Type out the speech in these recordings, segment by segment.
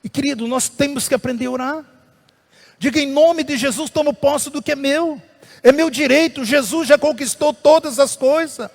E querido, nós temos que aprender a orar. Diga: em nome de Jesus, tomo posse do que é meu. É meu direito, Jesus já conquistou todas as coisas.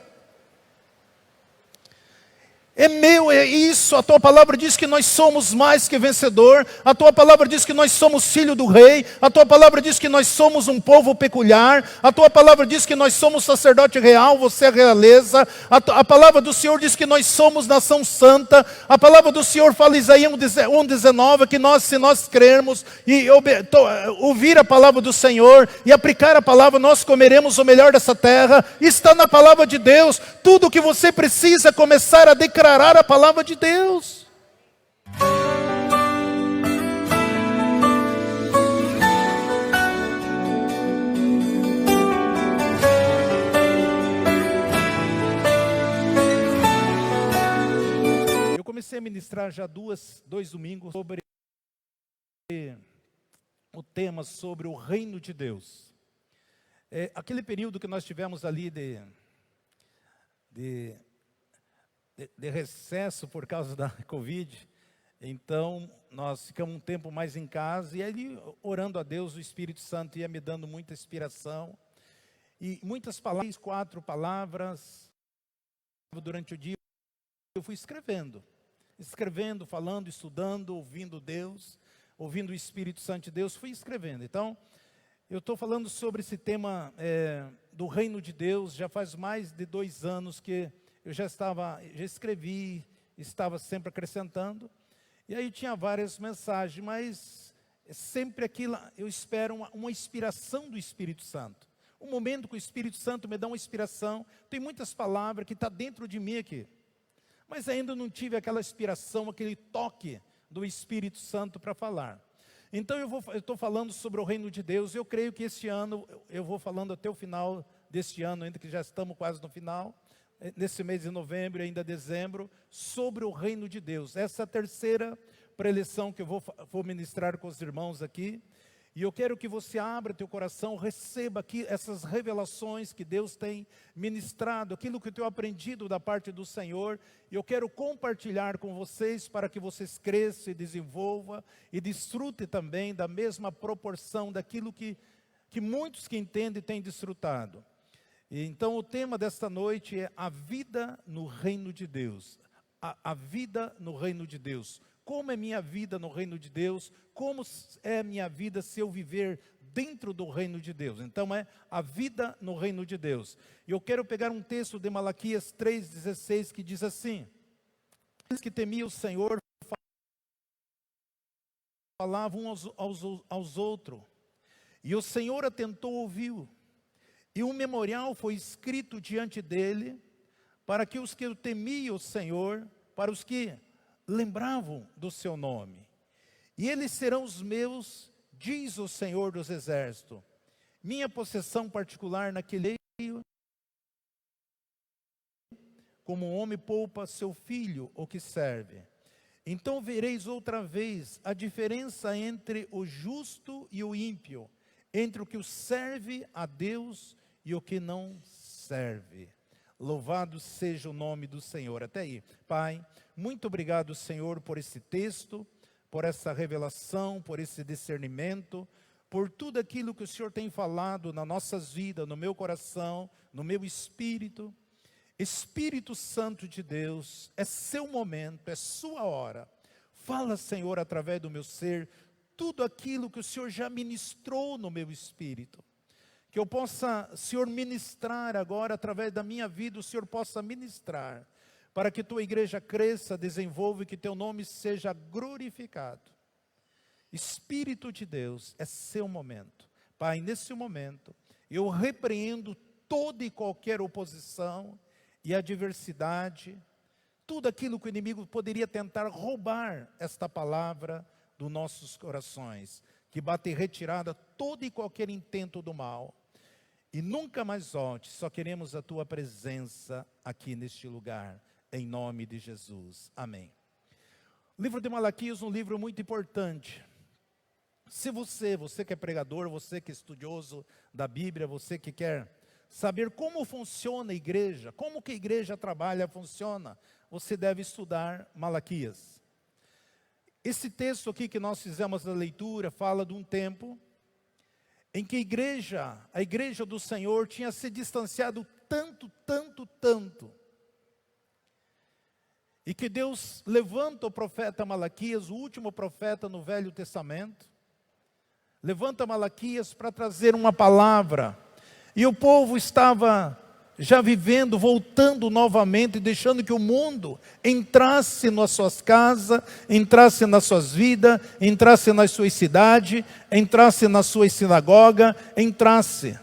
É meu, é isso. A tua palavra diz que nós somos mais que vencedor. A tua palavra diz que nós somos filho do rei. A tua palavra diz que nós somos um povo peculiar. A tua palavra diz que nós somos sacerdote real, você é realeza. A palavra do Senhor diz que nós somos nação santa. A palavra do Senhor fala em Isaías 1,19 que nós, se nós crermos e ouvir a palavra do Senhor e aplicar a palavra, nós comeremos o melhor dessa terra. Está na palavra de Deus. Tudo o que você precisa é começar a declarar a palavra de Deus. Eu comecei a ministrar já dois domingos sobre o tema sobre o reino de Deus. Aquele período que nós tivemos ali de recesso por causa da Covid, então nós ficamos um tempo mais em casa, e ali orando a Deus, o Espírito Santo ia me dando muita inspiração, e muitas palavras, 4 palavras, durante o dia eu fui escrevendo, falando, estudando, ouvindo Deus, ouvindo o Espírito Santo de Deus, fui escrevendo. Então, eu estou falando sobre esse tema do reino de Deus, já faz mais de 2 anos que eu já escrevi, estava sempre acrescentando, e aí tinha várias mensagens, mas sempre aquilo, eu espero uma inspiração do Espírito Santo. Um momento que o Espírito Santo me dá uma inspiração, tem muitas palavras que estão dentro de mim aqui, mas ainda não tive aquela inspiração, aquele toque do Espírito Santo para falar. Então eu estou falando sobre o reino de Deus. Eu creio que este ano, eu vou falando até o final deste ano, ainda que já estamos quase no final, nesse mês de novembro e ainda dezembro, sobre o reino de Deus. Essa é a terceira preleção que eu vou ministrar com os irmãos aqui. E eu quero que você abra teu coração, receba aqui essas revelações que Deus tem ministrado, aquilo que eu tenho aprendido da parte do Senhor. E eu quero compartilhar com vocês para que vocês cresçam e desenvolvam e desfrutem também da mesma proporção daquilo que muitos que entendem têm desfrutado. Então o tema desta noite é a vida no reino de Deus. A vida no reino de Deus. Como é minha vida no reino de Deus? Como é minha vida se eu viver dentro do reino de Deus? Então é a vida no reino de Deus. E eu quero pegar um texto de Malaquias 3,16 que diz assim: aqueles que temiam o Senhor falavam aos outros, e o Senhor atentou ouviu. E um memorial foi escrito diante dele, para que os que o temiam o Senhor, para os que lembravam do seu nome. E eles serão os meus, diz o Senhor dos Exércitos, minha possessão particular naquele dia, como um homem poupa seu filho, o que serve. Então vereis outra vez a diferença entre o justo e o ímpio, entre o que serve a Deus e o que não serve. Louvado seja o nome do Senhor. Até aí. Pai, muito obrigado, Senhor, por esse texto, por essa revelação, por esse discernimento, por tudo aquilo que o Senhor tem falado nas nossas vidas, no meu coração, no meu espírito. Espírito Santo de Deus, é seu momento, é sua hora. Fala, Senhor, através do meu ser, tudo aquilo que o Senhor já ministrou no meu espírito. Que eu possa, Senhor, ministrar agora, através da minha vida, o Senhor possa ministrar, para que tua igreja cresça, desenvolva e que teu nome seja glorificado. Espírito de Deus, é seu momento. Pai, nesse momento, eu repreendo toda e qualquer oposição e adversidade, tudo aquilo que o inimigo poderia tentar roubar esta palavra dos nossos corações, que bate em retirada todo e qualquer intento do mal. E nunca mais volte, só queremos a tua presença aqui neste lugar, em nome de Jesus. Amém. O livro de Malaquias é um livro muito importante. Se você que é pregador, você que é estudioso da Bíblia, você que quer saber como funciona a igreja, como que a igreja trabalha, funciona, você deve estudar Malaquias. Esse texto aqui que nós fizemos a leitura fala de um tempo em que a igreja do Senhor tinha se distanciado tanto, e que Deus levanta o profeta Malaquias, o último profeta no Velho Testamento, levanta Malaquias para trazer uma palavra, e o povo estava já vivendo, voltando novamente, deixando que o mundo entrasse nas suas casas, entrasse nas suas vidas, entrasse nas suas cidades, entrasse nas suas sinagogas, entrasse.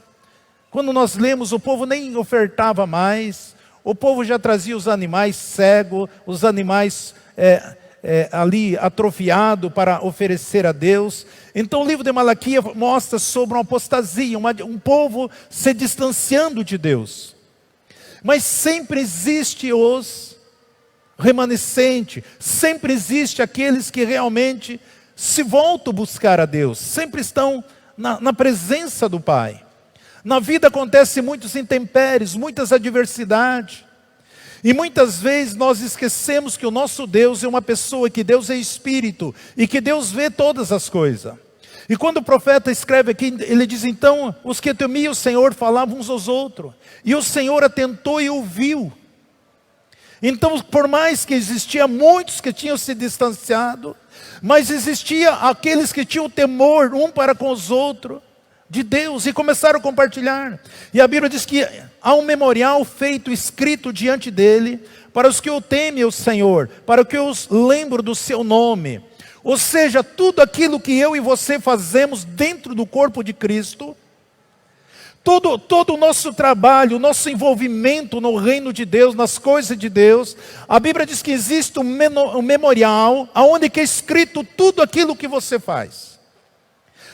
Quando nós lemos, o povo nem ofertava mais, o povo já trazia os animais cegos, os animais ali atrofiados para oferecer a Deus. Então o livro de Malaquias mostra sobre uma apostasia, um povo se distanciando de Deus. Mas sempre existe os remanescentes, sempre existe aqueles que realmente se voltam a buscar a Deus, sempre estão na presença do Pai. Na vida acontecem muitos intempéries, muitas adversidades, e muitas vezes nós esquecemos que o nosso Deus é uma pessoa, que Deus é Espírito, e que Deus vê todas as coisas. E quando o profeta escreve aqui, ele diz: então, os que temiam o Senhor falavam uns aos outros, e o Senhor atentou e ouviu. Então, por mais que existia muitos que tinham se distanciado, mas existia aqueles que tinham temor um para com os outros, de Deus, e começaram a compartilhar. E a Bíblia diz que há um memorial feito, escrito diante dele, para os que o temem o Senhor, para que os lembrem do seu nome. Ou seja, tudo aquilo que eu e você fazemos dentro do corpo de Cristo, todo o nosso trabalho, o nosso envolvimento no reino de Deus, nas coisas de Deus, a Bíblia diz que existe um memorial, onde é escrito tudo aquilo que você faz.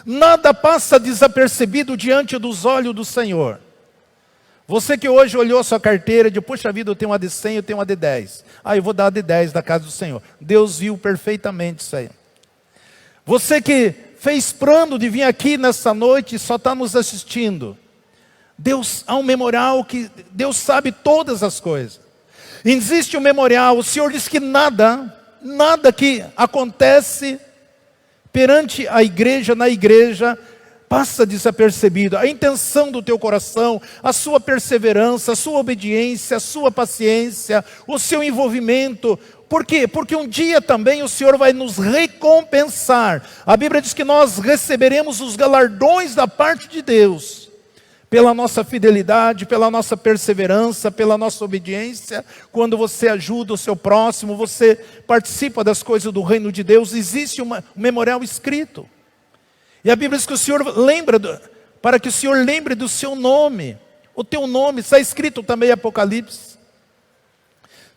Nada passa desapercebido diante dos olhos do Senhor. Você que hoje olhou sua carteira e disse: puxa vida, eu tenho uma de 100, eu tenho uma de 10. Eu vou dar a de 10 da casa do Senhor. Deus viu perfeitamente isso aí. Você que fez plano de vir aqui nessa noite e só está nos assistindo. Deus, há um memorial que Deus sabe todas as coisas. Existe um memorial, o Senhor diz que nada que acontece perante a igreja, na igreja, passa desapercebido. A intenção do teu coração, a sua perseverança, a sua obediência, a sua paciência, o seu envolvimento. Por quê? Porque um dia também o Senhor vai nos recompensar. A Bíblia diz que nós receberemos os galardões da parte de Deus, pela nossa fidelidade, pela nossa perseverança, pela nossa obediência. Quando você ajuda o seu próximo, você participa das coisas do reino de Deus, existe um memorial escrito. E a Bíblia diz que o Senhor para que o Senhor lembre do seu nome. O teu nome está escrito também em Apocalipse.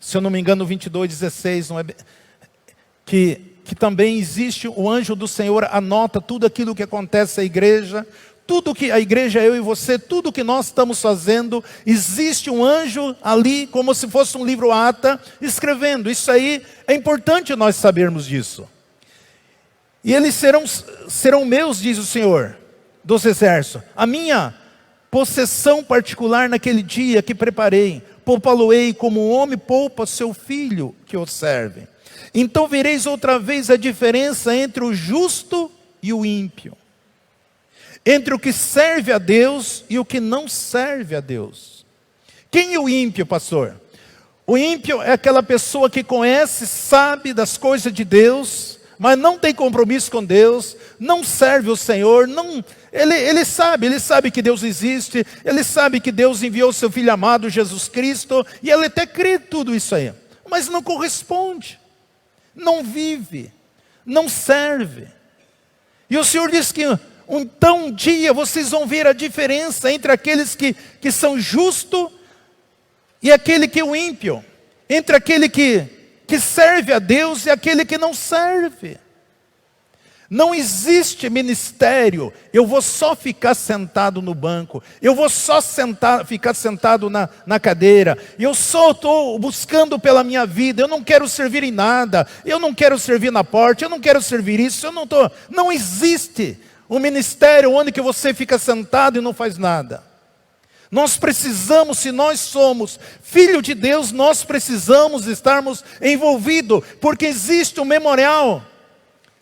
Se eu não me engano, 22:16, não é? Que também existe o anjo do Senhor, anota tudo aquilo que acontece à igreja, tudo que a igreja, eu e você, tudo que nós estamos fazendo, existe um anjo ali, como se fosse um livro ata, escrevendo. Isso aí é importante nós sabermos disso. E eles serão meus, diz o Senhor dos exércitos, a minha possessão particular naquele dia que preparei. Poupá-lo-ei como um homem poupa seu filho que o serve. Então vereis outra vez a diferença entre o justo e o ímpio, entre o que serve a Deus e o que não serve a Deus. Quem é o ímpio, pastor? O ímpio é aquela pessoa que conhece, sabe das coisas de Deus, mas não tem compromisso com Deus, não serve o Senhor, ele sabe que Deus existe, ele sabe que Deus enviou seu Filho amado, Jesus Cristo, e ele até crê tudo isso aí, mas não corresponde, não vive, não serve. E o Senhor diz que então um dia vocês vão ver a diferença entre aqueles que são justos e aquele que é o ímpio, entre aquele que serve a Deus e aquele que não serve. Não existe ministério, eu vou só ficar sentado no banco, eu vou só ficar sentado na cadeira, eu só estou buscando pela minha vida, eu não quero servir em nada, eu não quero servir na porta, eu não quero servir isso, não existe um ministério onde que você fica sentado e não faz nada. Nós precisamos, se nós somos filho de Deus, nós precisamos estarmos envolvidos, porque existe um memorial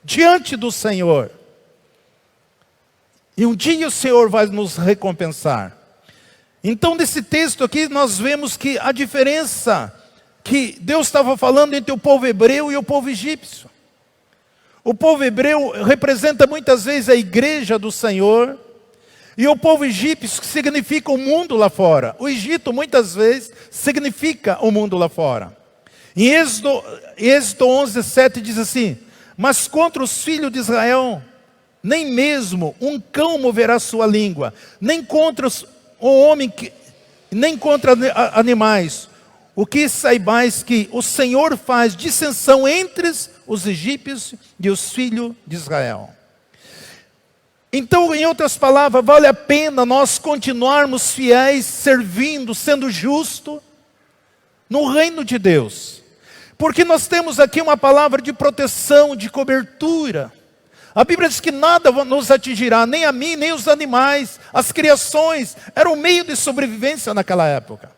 diante do Senhor. E um dia o Senhor vai nos recompensar. Então, nesse texto aqui, nós vemos que a diferença que Deus estava falando entre o povo hebreu e o povo egípcio. O povo hebreu representa muitas vezes a igreja do Senhor, e o povo egípcio significa o mundo lá fora. O Egito muitas vezes significa o mundo lá fora. Em Êxodo 11:7 diz assim: mas contra os filhos de Israel, nem mesmo um cão moverá sua língua, nem contra o homem, nem contra animais. O que saibais que o Senhor faz dissensão entre os egípcios e os filhos de Israel. Então, em outras palavras, vale a pena nós continuarmos fiéis, servindo, sendo justo no reino de Deus. Porque nós temos aqui uma palavra de proteção, de cobertura. A Bíblia diz que nada nos atingirá, nem a mim, nem os animais. As criações eram um meio de sobrevivência naquela época.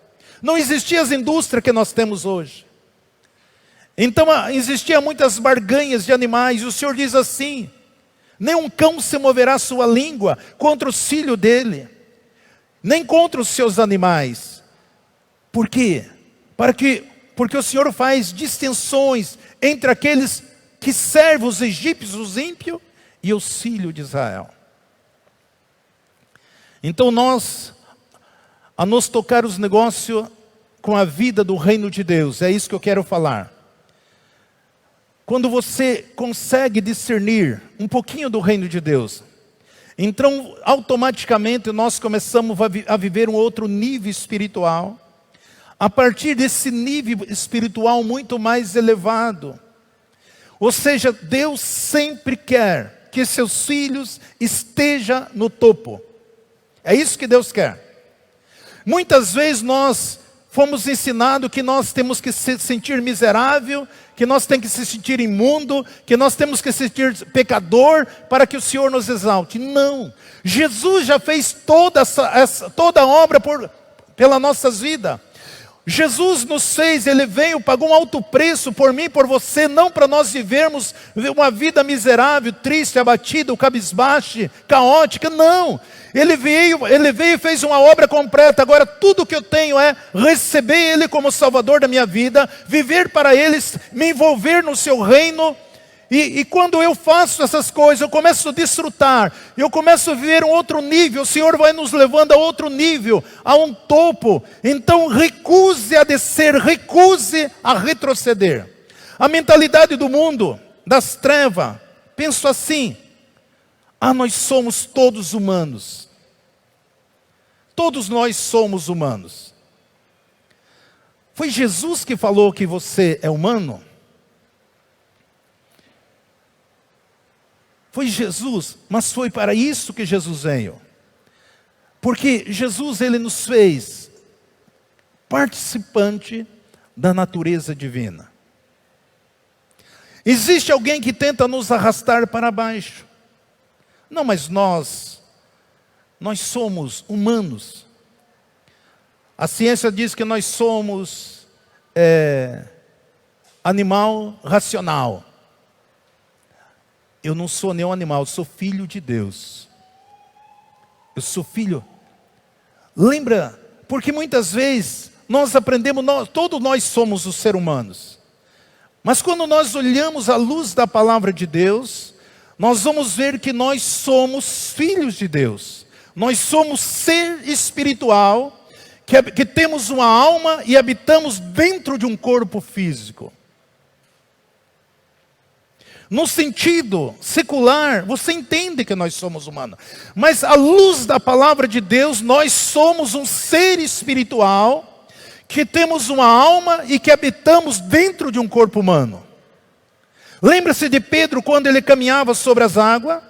Não existia as indústrias que nós temos hoje. Então existiam muitas barganhas de animais. E o Senhor diz assim: nem um cão se moverá sua língua contra o filho dele, nem contra os seus animais. Por quê? Porque o Senhor faz distinções entre aqueles que servem os egípcios, os ímpios, e os filhos de Israel. Então a nos tocar os negócios com a vida do reino de Deus, é isso que eu quero falar. Quando você consegue discernir um pouquinho do reino de Deus, então automaticamente nós começamos a viver um outro nível espiritual, a partir desse nível espiritual muito mais elevado. Ou seja, Deus sempre quer que seus filhos estejam no topo. É isso que Deus quer. Muitas vezes nós fomos ensinados que nós temos que se sentir miserável, que nós temos que se sentir imundo, que nós temos que se sentir pecador para que o Senhor nos exalte. Não. Jesus já fez toda a obra pela nossas vidas. Jesus nos fez, Ele veio, pagou um alto preço por mim, por você, não para nós vivermos uma vida miserável, triste, abatida, cabisbaixo, caótica, não. Ele veio e fez uma obra completa. Agora tudo que eu tenho é receber Ele como Salvador da minha vida, viver para Ele, me envolver no seu reino. E quando eu faço essas coisas, eu começo a desfrutar, eu começo a viver um outro nível. O Senhor vai nos levando a outro nível, a um topo. Então recuse a descer, recuse a retroceder. A mentalidade do mundo, das trevas, penso assim: nós somos todos humanos. Todos nós somos humanos. Foi Jesus que falou que você é humano? Foi Jesus, mas foi para isso que Jesus veio. Porque Jesus, Ele nos fez participante da natureza divina. Existe alguém que tenta nos arrastar para baixo. Não, mas nós somos humanos. A ciência diz que nós somos animal racional. Eu não sou nenhum animal, eu sou filho de Deus. Eu sou filho. Lembra, porque muitas vezes nós aprendemos, todos nós somos os seres humanos. Mas quando nós olhamos à luz da palavra de Deus, nós vamos ver que nós somos filhos de Deus. Nós somos ser espiritual, que temos uma alma e habitamos dentro de um corpo físico. No sentido secular, você entende que nós somos humanos. Mas à luz da palavra de Deus, nós somos um ser espiritual, que temos uma alma e que habitamos dentro de um corpo humano. Lembra-se de Pedro quando ele caminhava sobre as águas?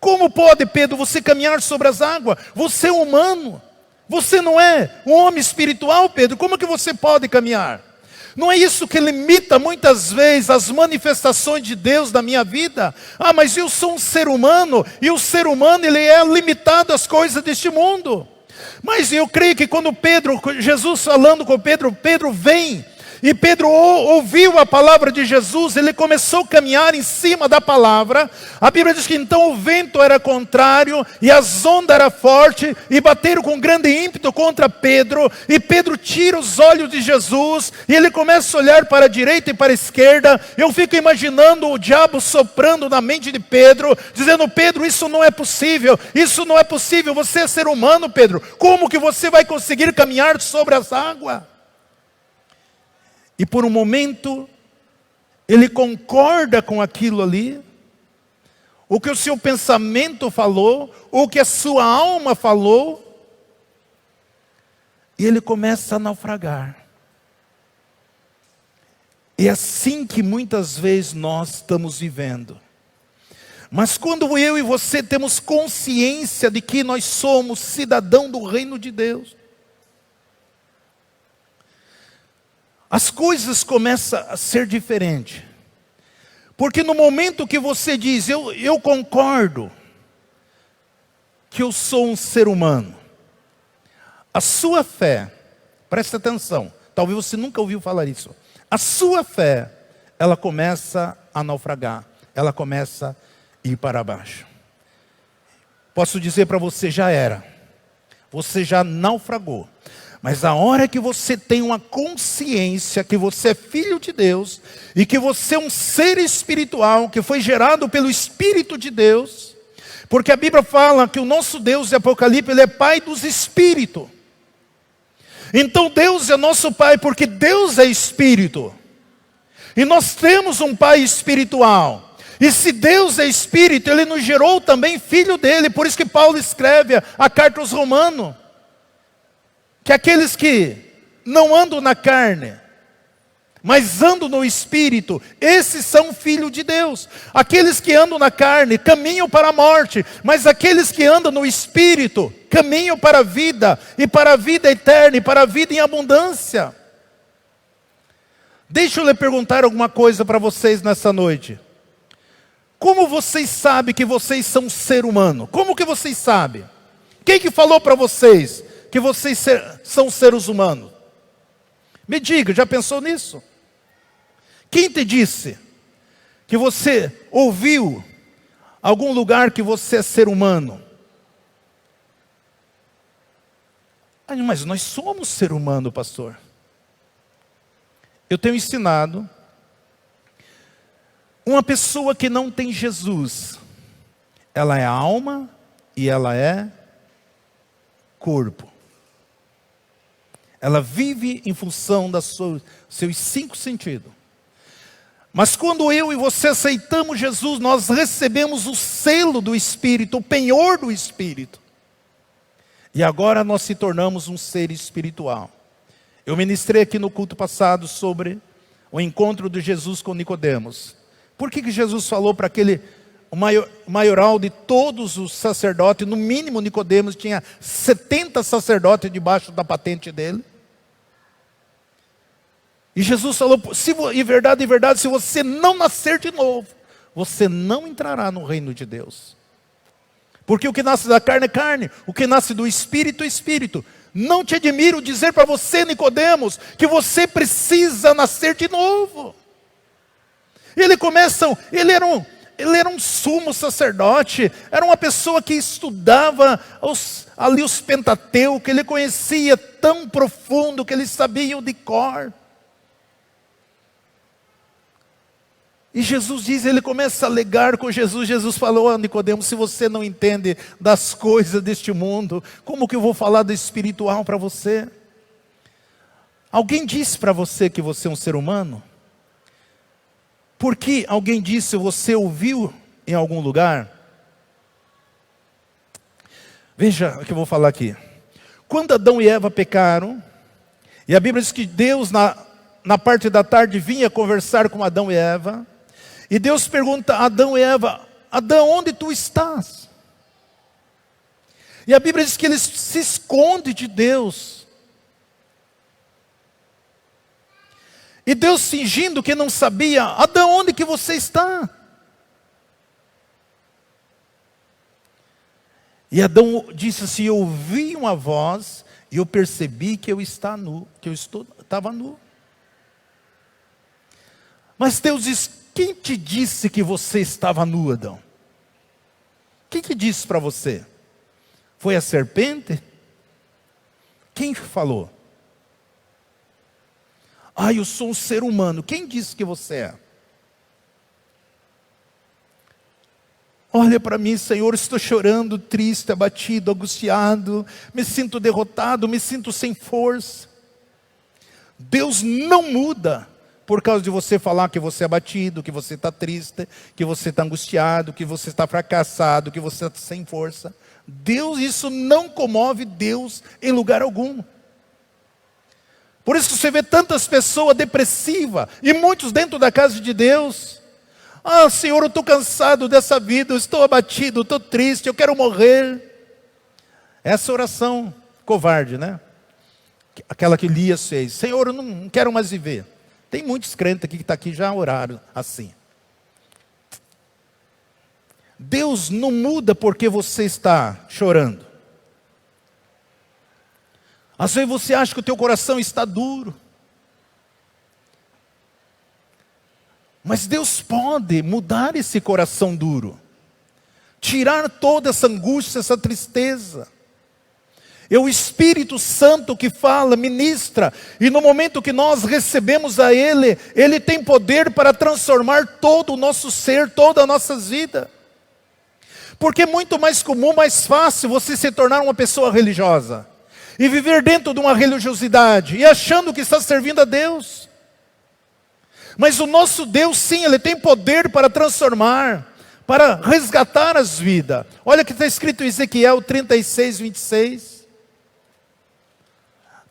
Como pode, Pedro, você caminhar sobre as águas? Você é humano. Você não é um homem espiritual, Pedro. Como que você pode caminhar? Não é isso que limita muitas vezes as manifestações de Deus na minha vida? Mas eu sou um ser humano, e o ser humano ele é limitado às coisas deste mundo. Mas eu creio que quando Jesus falando com Pedro, Pedro vem, E Pedro ouviu a palavra de Jesus, ele começou a caminhar em cima da palavra. A Bíblia diz que então o vento era contrário, e as ondas eram fortes, e bateram com grande ímpeto contra Pedro. E Pedro tira os olhos de Jesus, e ele começa a olhar para a direita e para a esquerda. Eu fico imaginando o diabo soprando na mente de Pedro, dizendo: Pedro, isso não é possível, você é ser humano, Pedro. Como que você vai conseguir caminhar sobre as águas? E por um momento, ele concorda com aquilo ali, o que o seu pensamento falou, o que a sua alma falou, e ele começa a naufragar. É assim que muitas vezes nós estamos vivendo. Mas quando eu e você temos consciência de que nós somos cidadão do reino de Deus, as coisas começam a ser diferentes. Porque no momento que você diz: eu concordo que eu sou um ser humano, a sua fé, presta atenção, talvez você nunca ouviu falar isso, a sua fé, ela começa a naufragar, ela começa a ir para baixo. Posso dizer para você: já era, você já naufragou. Mas a hora que você tem uma consciência que você é filho de Deus, e que você é um ser espiritual, que foi gerado pelo Espírito de Deus, porque a Bíblia fala que o nosso Deus, em Apocalipse, Ele é Pai dos Espíritos. Então Deus é nosso Pai, porque Deus é Espírito. E nós temos um Pai espiritual. E se Deus é Espírito, Ele nos gerou também filho dEle. Por isso que Paulo escreve a carta aos Romanos, que aqueles que não andam na carne, mas andam no Espírito, esses são filhos de Deus. Aqueles que andam na carne caminham para a morte, mas aqueles que andam no Espírito caminham para a vida, e para a vida eterna, e para a vida em abundância. Deixa eu lhe perguntar alguma coisa para vocês nessa noite. Como vocês sabem que vocês são um ser humano? Como que vocês sabem? Quem que falou para vocês que vocês são seres humanos? Me diga, já pensou nisso? Quem te disse que você ouviu algum lugar que você é ser humano? Mas nós somos ser humano, pastor. Eu tenho ensinado, uma pessoa que não tem Jesus, ela é alma e ela é corpo. Ela vive em função dos seus 5 sentidos. Mas quando eu e você aceitamos Jesus, nós recebemos o selo do Espírito, o penhor do Espírito. E agora nós se tornamos um ser espiritual. Eu ministrei aqui no culto passado sobre o encontro de Jesus com Nicodemos. Por que Jesus falou para aquele o maioral de todos os sacerdotes, no mínimo Nicodemos tinha 70 sacerdotes debaixo da patente dele? E Jesus falou: em verdade, se você não nascer de novo, você não entrará no reino de Deus. Porque o que nasce da carne é carne, o que nasce do Espírito é Espírito. Não te admiro dizer para você, Nicodemos, que você precisa nascer de novo. Ele era um sumo sacerdote, era uma pessoa que estudava ali os Pentateuco, ele conhecia tão profundo que ele sabia de cor. E Jesus diz, ele começa a alegar com Jesus. Jesus falou: Nicodemos, se você não entende das coisas deste mundo, como que eu vou falar do espiritual para você? Alguém disse para você que você é um ser humano? Porque alguém disse, você ouviu em algum lugar? Veja o que eu vou falar aqui. Quando Adão e Eva pecaram, e a Bíblia diz que Deus na parte da tarde vinha conversar com Adão e Eva, e Deus pergunta a Adão e Eva: Adão, onde tu estás? E a Bíblia diz que eles se escondem de Deus. E Deus, fingindo que não sabia: Adão, onde que você está? E Adão disse assim: eu ouvi uma voz e eu percebi que eu estava nu. Mas Deus diz: quem te disse que você estava nu, Adão? Quem que disse para você? Foi a serpente? Quem falou? Ah, eu sou um ser humano. Quem disse que você é? Olha para mim, Senhor, estou chorando, triste, abatido, angustiado, me sinto derrotado, me sinto sem força. Deus não muda por causa de você falar que você é abatido, que você está triste, que você está angustiado, que você está fracassado, que você está sem força. Deus, isso não comove Deus em lugar algum. Por isso que você vê tantas pessoas depressivas, e muitos dentro da casa de Deus. Ah, Senhor, eu estou cansado dessa vida, eu estou abatido, eu estou triste, eu quero morrer. Essa oração covarde, né? Aquela que Elias fez: Senhor, eu não quero mais viver. Tem muitos crentes aqui que estão aqui já oraram assim. Deus não muda porque você está chorando. Às vezes você acha que o teu coração está duro. Mas Deus pode mudar esse coração duro. Tirar toda essa angústia, essa tristeza. É o Espírito Santo que fala, ministra. E no momento que nós recebemos a Ele, Ele tem poder para transformar todo o nosso ser, toda a nossa vida. Porque é muito mais comum, mais fácil você se tornar uma pessoa religiosa. E viver dentro de uma religiosidade. E achando que está servindo a Deus. Mas o nosso Deus, sim, Ele tem poder para transformar, para resgatar as vidas. Olha o que está escrito em Ezequiel 36, 26.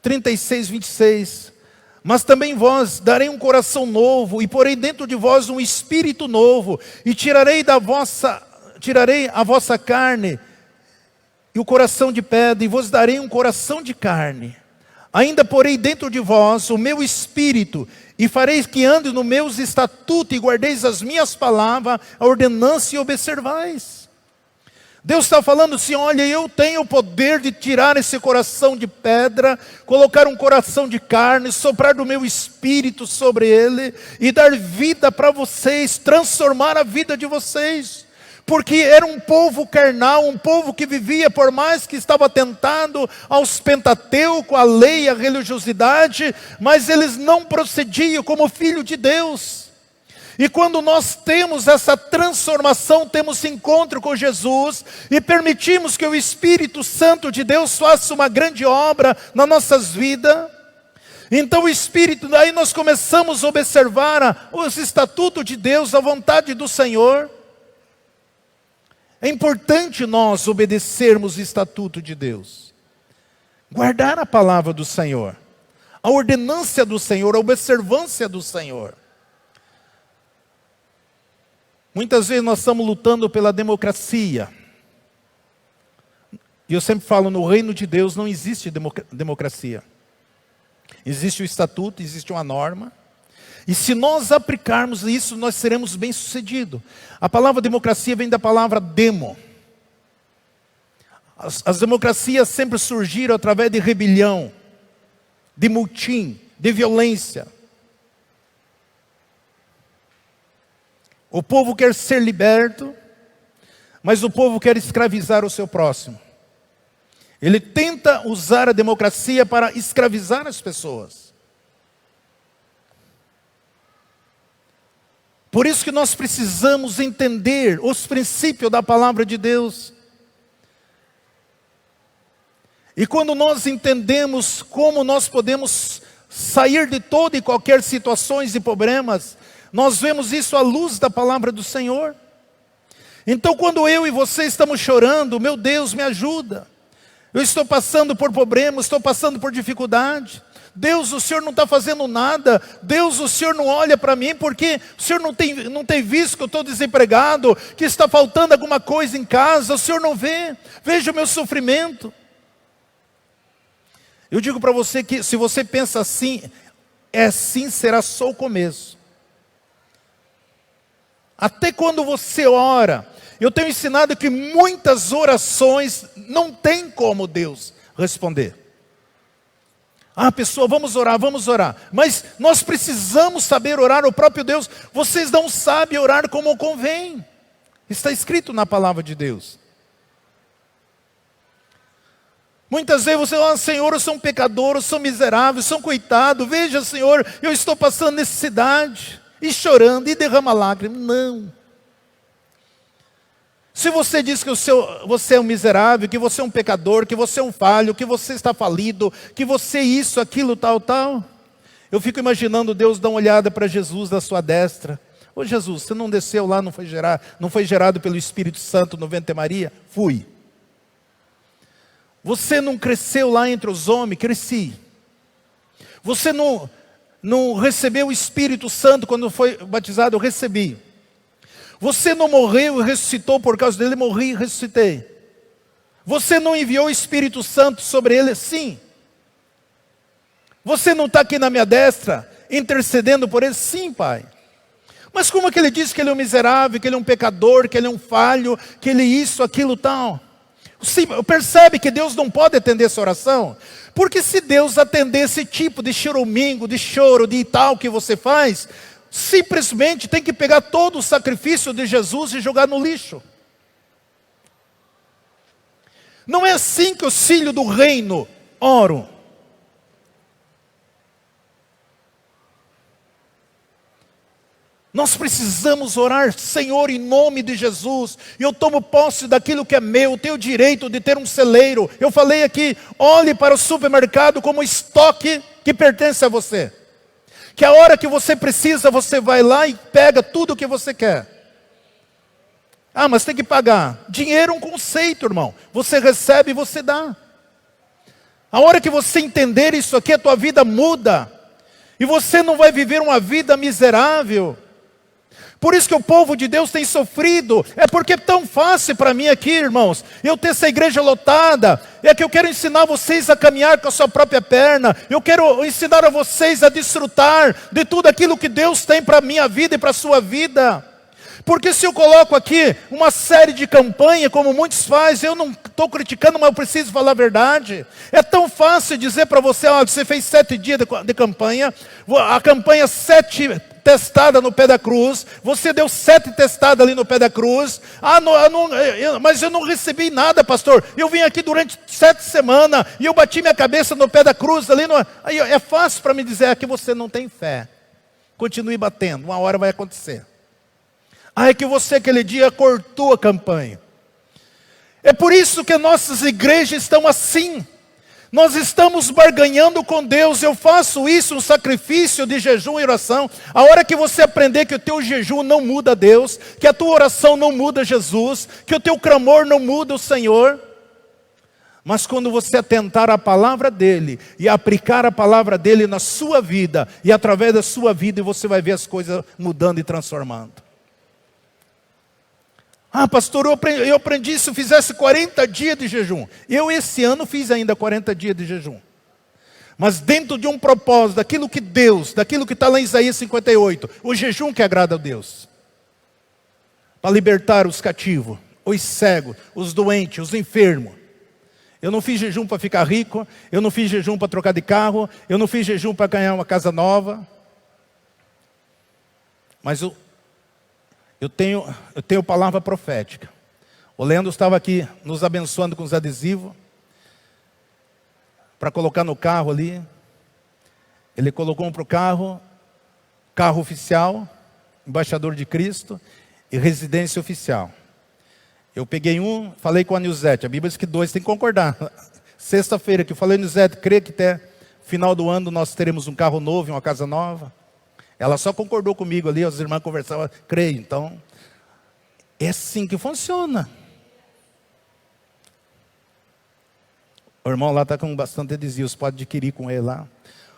36, 26. Mas também vós darei um coração novo, e porei dentro de vós um espírito novo, e tirarei a vossa carne, e o coração de pedra, e vos darei um coração de carne. Ainda porei dentro de vós o meu espírito, e fareis que ande nos meus estatutos, e guardeis as minhas palavras, a ordenança e observais. Deus está falando assim: olha, eu tenho o poder de tirar esse coração de pedra, colocar um coração de carne, soprar do meu espírito sobre ele, e dar vida para vocês, transformar a vida de vocês. Porque era um povo carnal, um povo que vivia, por mais que estava tentado aos Pentateuco, a lei, a religiosidade, mas eles não procediam como filho de Deus. E quando nós temos essa transformação, temos encontro com Jesus, e permitimos que o Espírito Santo de Deus faça uma grande obra nas nossas vidas, então o Espírito, daí nós começamos a observar os estatutos de Deus, a vontade do Senhor. É importante nós obedecermos o estatuto de Deus, guardar a palavra do Senhor, a ordenância do Senhor, a observância do Senhor. Muitas vezes nós estamos lutando pela democracia. E eu sempre falo, no reino de Deus não existe democracia. Existe o estatuto, existe uma norma. E se nós aplicarmos isso, nós seremos bem-sucedidos. A palavra democracia vem da palavra demo. As democracias sempre surgiram através de rebelião, de mutim, de violência. O povo quer ser liberto, mas o povo quer escravizar o seu próximo. Ele tenta usar a democracia para escravizar as pessoas. Por isso que nós precisamos entender os princípios da palavra de Deus. E quando nós entendemos como nós podemos sair de toda e qualquer situações e problemas, nós vemos isso à luz da palavra do Senhor. Então quando eu e você estamos chorando, meu Deus, me ajuda. Eu estou passando por problemas, estou passando por dificuldade. Deus, o Senhor não está fazendo nada. Deus, o Senhor não olha para mim, porque o Senhor não tem visto que eu estou desempregado, que está faltando alguma coisa em casa. O Senhor não vê. Veja o meu sofrimento. Eu digo para você que se você pensa assim, assim será só o começo. Até quando você ora, eu tenho ensinado que muitas orações não tem como Deus responder. Ah, pessoa, vamos orar, vamos orar. Mas nós precisamos saber orar ao próprio Deus. Vocês não sabem orar como convém. Está escrito na palavra de Deus. Muitas vezes você fala, Senhor, eu sou um pecador, eu sou miserável, eu sou um coitado. Veja, Senhor, eu estou passando necessidade. E chorando, e derrama lágrimas. Não. Se você diz que você é um miserável, que você é um pecador, que você é um falho, que você está falido, que você é isso, aquilo, tal, tal. Eu fico imaginando Deus dar uma olhada para Jesus da sua destra. Ô Jesus, você não desceu lá, não foi gerado pelo Espírito Santo no ventre de Maria? Fui. Você não cresceu lá entre os homens? Cresci. Você não recebeu o Espírito Santo quando foi batizado? Eu recebi. Você não morreu e ressuscitou por causa dele? Morri e ressuscitei. Você não enviou o Espírito Santo sobre ele? Sim. Você não está aqui na minha destra, intercedendo por ele? Sim, Pai. Mas como é que ele diz que ele é um miserável, que ele é um pecador, que ele é um falho, que ele é isso, aquilo, tal? Sim, percebe que Deus não pode atender essa oração? Porque se Deus atender esse tipo de chorumingo, de choro, de tal que você faz, simplesmente tem que pegar todo o sacrifício de Jesus e jogar no lixo. Não é assim que os filhos do reino oram. Nós precisamos orar, Senhor, em nome de Jesus. Eu tomo posse daquilo que é meu, tenho o direito de ter um celeiro. Eu falei aqui, olhe para o supermercado como estoque que pertence a você. Que a hora que você precisa, você vai lá e pega tudo o que você quer. Ah, mas tem que pagar. Dinheiro é um conceito, irmão. Você recebe e você dá. A hora que você entender isso aqui, a tua vida muda. E você não vai viver uma vida miserável. Por isso que o povo de Deus tem sofrido. É porque é tão fácil para mim aqui, irmãos, eu ter essa igreja lotada. É que eu quero ensinar vocês a caminhar com a sua própria perna. Eu quero ensinar a vocês a desfrutar de tudo aquilo que Deus tem para a minha vida e para a sua vida. Porque se eu coloco aqui uma série de campanha, como muitos fazem, eu não estou criticando, mas eu preciso falar a verdade. É tão fácil dizer para você, ó, você fez 7 dias de campanha, a campanha 7 testada no pé da cruz, você deu 7 testadas ali no pé da cruz. Mas eu não recebi nada, pastor. Eu vim aqui durante 7 semanas e eu bati minha cabeça no pé da cruz ali. Aí é fácil para me dizer que você não tem fé. Continue batendo, uma hora vai acontecer. É que você aquele dia cortou a campanha. É por isso que nossas igrejas estão assim. Nós estamos barganhando com Deus. Eu faço isso, um sacrifício de jejum e oração. A hora que você aprender que o teu jejum não muda Deus, que a tua oração não muda Jesus, que o teu clamor não muda o Senhor. Mas quando você atentar à palavra dEle e aplicar a palavra dEle na sua vida, e através da sua vida você vai ver as coisas mudando e transformando. Ah, pastor, eu aprendi se eu fizesse 40 dias de jejum. Eu esse ano fiz ainda 40 dias de jejum. Mas dentro de um propósito, daquilo que está lá em Isaías 58, o jejum que agrada a Deus. Para libertar os cativos, os cegos, os doentes, os enfermos. Eu não fiz jejum para ficar rico, eu não fiz jejum para trocar de carro, eu não fiz jejum para ganhar uma casa nova. Mas eu tenho palavra profética. O Leandro estava aqui nos abençoando com os adesivos para colocar no carro ali. Ele colocou um para o carro oficial, embaixador de Cristo e residência oficial. Eu peguei um, falei com a Nilzete, a Bíblia diz que 2 tem que concordar. Sexta-feira que eu falei, Nilzete, crê que até final do ano nós teremos um carro novo e uma casa nova. Ela só concordou comigo ali, as irmãs conversavam, creio. Então, é assim que funciona. O irmão lá está com bastante adesivos, pode adquirir com ele lá.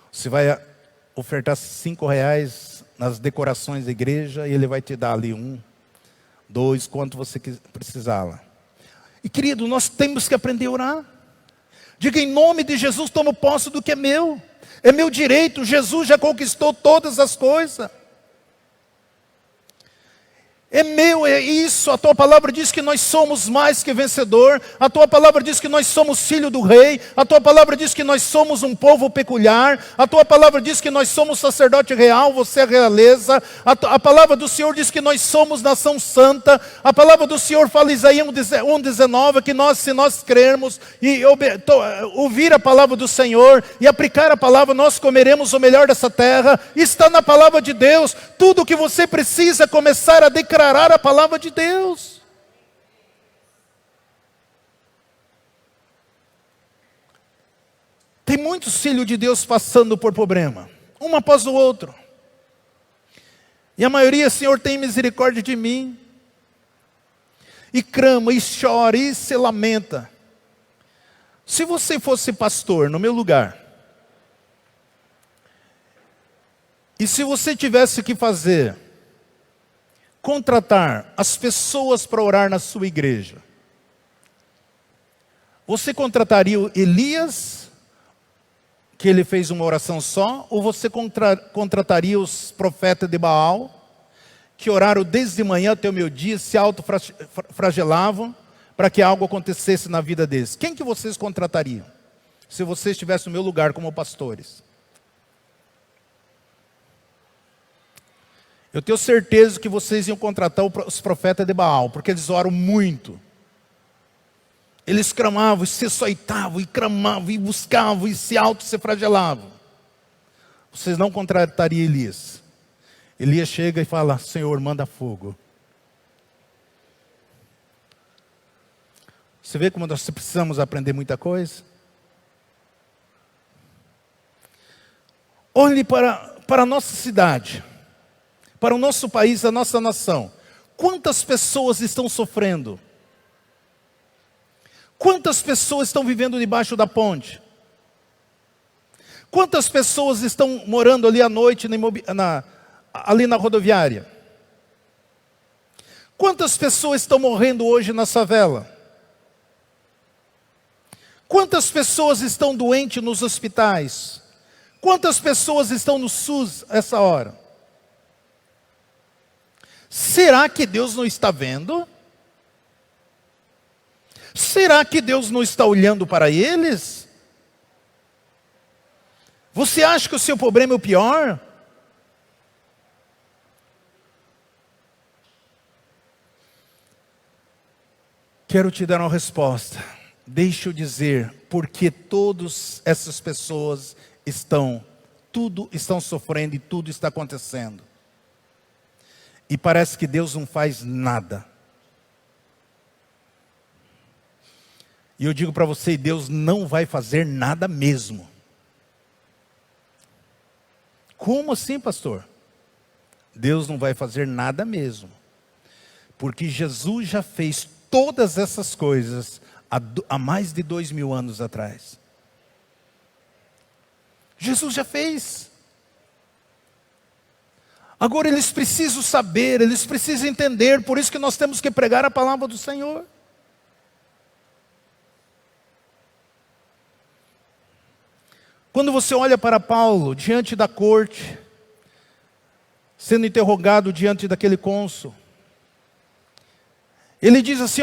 Você vai ofertar R$5 nas decorações da igreja e ele vai te dar ali 1, 2, quanto você precisar lá. E querido, nós temos que aprender a orar. Diga, em nome de Jesus, tomo posse do que é meu. É meu direito, Jesus já conquistou todas as coisas. É meu, é isso. A tua palavra diz que nós somos mais que vencedor. A tua palavra diz que nós somos filho do rei. A tua palavra diz que nós somos um povo peculiar. A tua palavra diz que nós somos sacerdote real, você é realeza. A palavra do Senhor diz que nós somos nação santa. A palavra do Senhor fala em Isaías 1,19 que nós, se nós crermos e ouvir a palavra do Senhor e aplicar a palavra, nós comeremos o melhor dessa terra. Está na palavra de Deus. Tudo o que você precisa é começar a declarar a palavra de Deus. Tem muitos filhos de Deus passando por problema, um após o outro. E a maioria, Senhor, tem misericórdia de mim. E clama, e chora, e se lamenta. Se você fosse pastor no meu lugar, e se você tivesse que contratar as pessoas para orar na sua igreja, você contrataria o Elias, que ele fez uma oração só, ou você contrataria os profetas de Baal, que oraram desde manhã até o meio-dia, se autoflagelavam para que algo acontecesse na vida deles? Quem que vocês contratariam, se vocês estivessem no meu lugar como pastores? Eu tenho certeza que vocês iam contratar os profetas de Baal, porque eles oram muito. Eles clamavam, e se açoitavam, e clamavam, e buscavam, e se flagelavam. Vocês não contratariam Elias. Elias chega e fala: Senhor, manda fogo. Você vê como nós precisamos aprender muita coisa? Olhe para a nossa cidade, para o nosso país, a nossa nação. Quantas pessoas estão sofrendo? Quantas pessoas estão vivendo debaixo da ponte? Quantas pessoas estão morando ali à noite ali na rodoviária? Quantas pessoas estão morrendo hoje na favela? Quantas pessoas estão doentes nos hospitais? Quantas pessoas estão no SUS essa hora? Será que Deus não está vendo? Será que Deus não está olhando para eles? Você acha que o seu problema é o pior? Quero te dar uma resposta. Deixa eu dizer, porque todas essas pessoas estão sofrendo e tudo está acontecendo. E parece que Deus não faz nada. E eu digo para você, Deus não vai fazer nada mesmo. Como assim, pastor? Deus não vai fazer nada mesmo. Porque Jesus já fez todas essas coisas há mais de 2000 anos atrás. Jesus já fez. Agora eles precisam saber, eles precisam entender, por isso que nós temos que pregar a palavra do Senhor. Quando você olha para Paulo, diante da corte, sendo interrogado diante daquele cônsul, ele diz assim,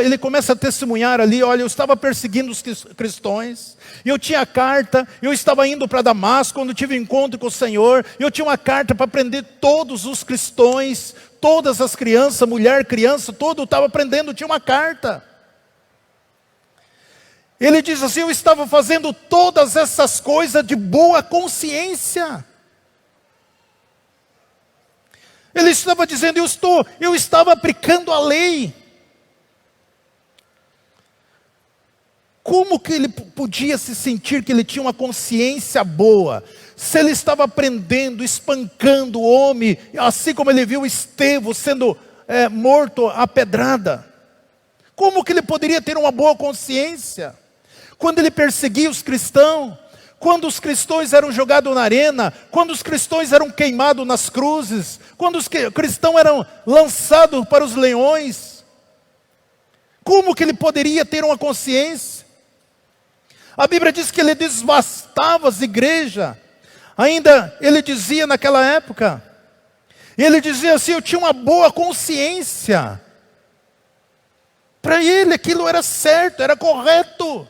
ele começa a testemunhar ali, olha, eu estava perseguindo os cristãos, eu tinha carta, eu estava indo para Damasco, quando tive encontro com o Senhor, eu tinha uma carta para prender todos os cristãos, todas as crianças, mulher, criança, todo estava prendendo, tinha uma carta. Ele diz assim, eu estava fazendo todas essas coisas de boa consciência. Ele estava dizendo, eu estava aplicando a lei. Como que ele podia se sentir que ele tinha uma consciência boa? Se ele estava prendendo, espancando o homem, assim como ele viu Estevão sendo morto à pedrada. Como que ele poderia ter uma boa consciência? Quando ele perseguia os cristãos, quando os cristãos eram jogados na arena, quando os cristãos eram queimados nas cruzes, quando os cristãos eram lançados para os leões, como que ele poderia ter uma consciência? A Bíblia diz que ele devastava as igrejas, ainda ele dizia naquela época, Ele dizia assim: eu tinha uma boa consciência. Para ele aquilo era certo, era correto.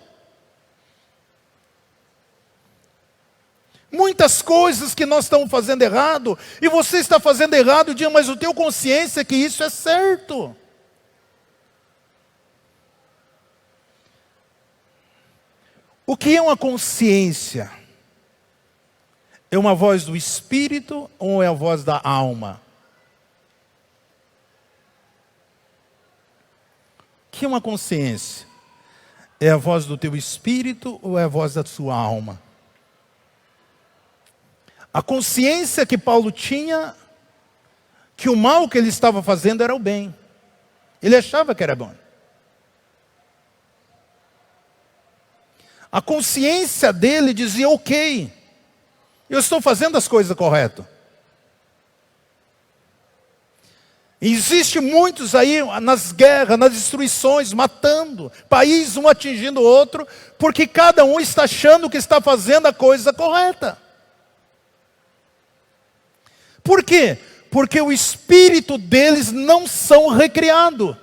Muitas coisas que nós estamos fazendo errado, e você está fazendo errado, mas o teu consciência que isso é certo. O que é uma consciência? É uma voz do espírito ou é a voz da alma? O que é uma consciência? É a voz do teu espírito ou é a voz da sua alma? A consciência que Paulo tinha, que o mal que ele estava fazendo era o bem. Ele achava que era bom. A consciência dele dizia: ok, eu estou fazendo as coisas corretas. Existe muitos aí nas guerras, nas destruições, matando, país um atingindo o outro, porque cada um está achando que está fazendo a coisa correta. Por quê? Porque o espírito deles não são recriado.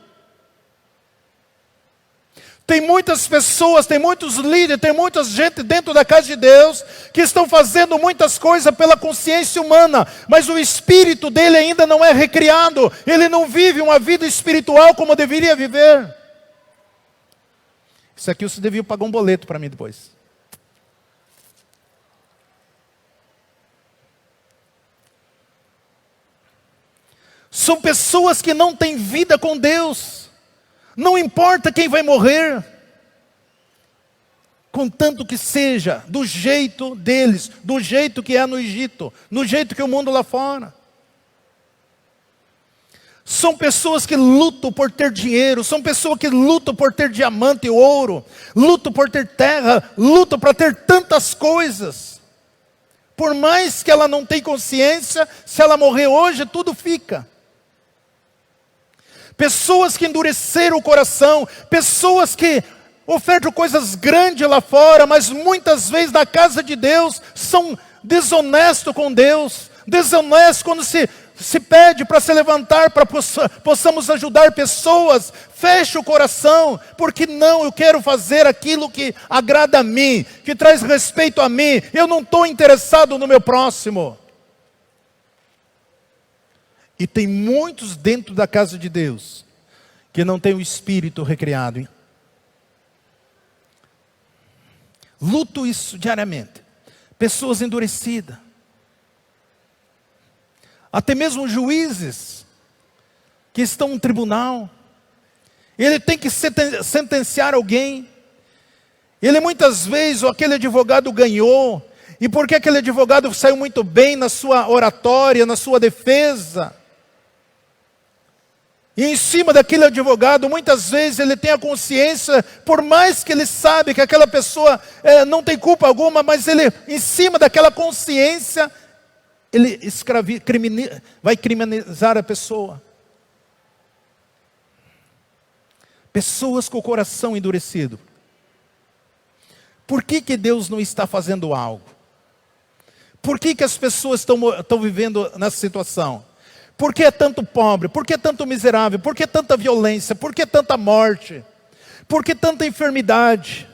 Tem muitas pessoas, tem muitos líderes, tem muita gente dentro da casa de Deus que estão fazendo muitas coisas pela consciência humana, mas o espírito dele ainda não é recriado. Ele não vive uma vida espiritual como deveria viver. Isso aqui você devia pagar um boleto para mim depois. São pessoas que não têm vida com Deus. Não importa quem vai morrer, contanto que seja do jeito deles, do jeito que é no Egito, no jeito que é o mundo lá fora. São pessoas que lutam por ter dinheiro, são pessoas que lutam por ter diamante e ouro, lutam por ter terra, lutam para ter tantas coisas. Por mais que ela não tenha consciência, se ela morrer hoje, tudo fica. Pessoas que endureceram o coração, pessoas que ofertam coisas grandes lá fora, mas muitas vezes na casa de Deus são desonestos com Deus, desonestos quando se pede para se levantar, para possamos ajudar pessoas, fecha o coração, porque não, eu quero fazer aquilo que agrada a mim, que traz respeito a mim, eu não estou interessado no meu próximo. E tem muitos dentro da casa de Deus que não tem o espírito recriado. Luto isso diariamente. Pessoas endurecidas. Até mesmo juízes que estão no tribunal. Ele tem que sentenciar alguém. Ele muitas vezes, aquele advogado ganhou. E porque aquele advogado saiu muito bem na sua oratória, na sua defesa. E em cima daquele advogado, muitas vezes ele tem a consciência, por mais que ele sabe que aquela pessoa não tem culpa alguma, mas ele, em cima daquela consciência, ele vai criminalizar a pessoa. Pessoas com o coração endurecido. Por que Deus não está fazendo algo? Por que as pessoas estão vivendo nessa situação? Por que é tanto pobre? Por que é tanto miserável? Por que tanta violência? Por que tanta morte? Por que tanta enfermidade?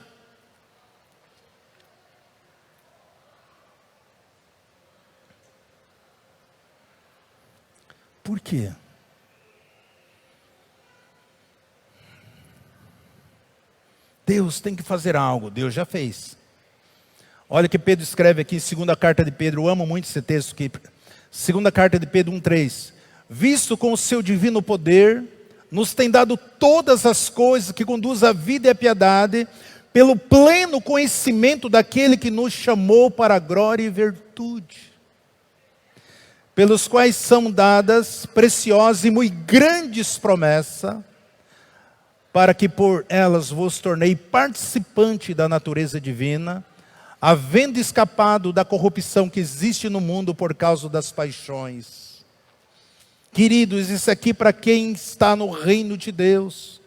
Por quê? Deus tem que fazer algo. Deus já fez. Olha o que Pedro escreve aqui em 2ª carta de Pedro. Eu amo muito esse texto aqui. 2ª carta de Pedro 1:3. Visto com o seu divino poder, nos tem dado todas as coisas que conduzem à vida e à piedade, pelo pleno conhecimento daquele que nos chamou para a glória e virtude, pelos quais são dadas preciosas e muito grandes promessas, para que por elas vos tornei participante da natureza divina, havendo escapado da corrupção que existe no mundo por causa das paixões. Queridos, isso aqui para quem está no reino de Deus.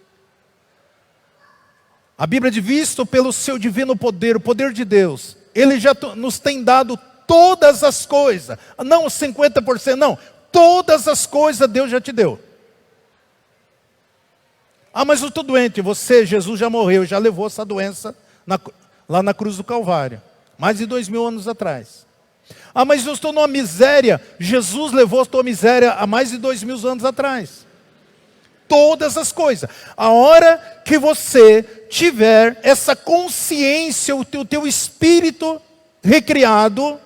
A Bíblia diz: visto pelo seu divino poder, o poder de Deus, Ele já nos tem dado todas as coisas. Não 50%, não. Todas as coisas Deus já te deu. Ah, mas eu estou doente. Jesus já morreu, já levou essa doença lá na cruz do Calvário. Mais de 2000 anos atrás. Ah, mas eu estou numa miséria. Jesus levou a tua miséria há mais de 2000 anos atrás. Todas as coisas. A hora que você tiver essa consciência, o teu espírito recriado,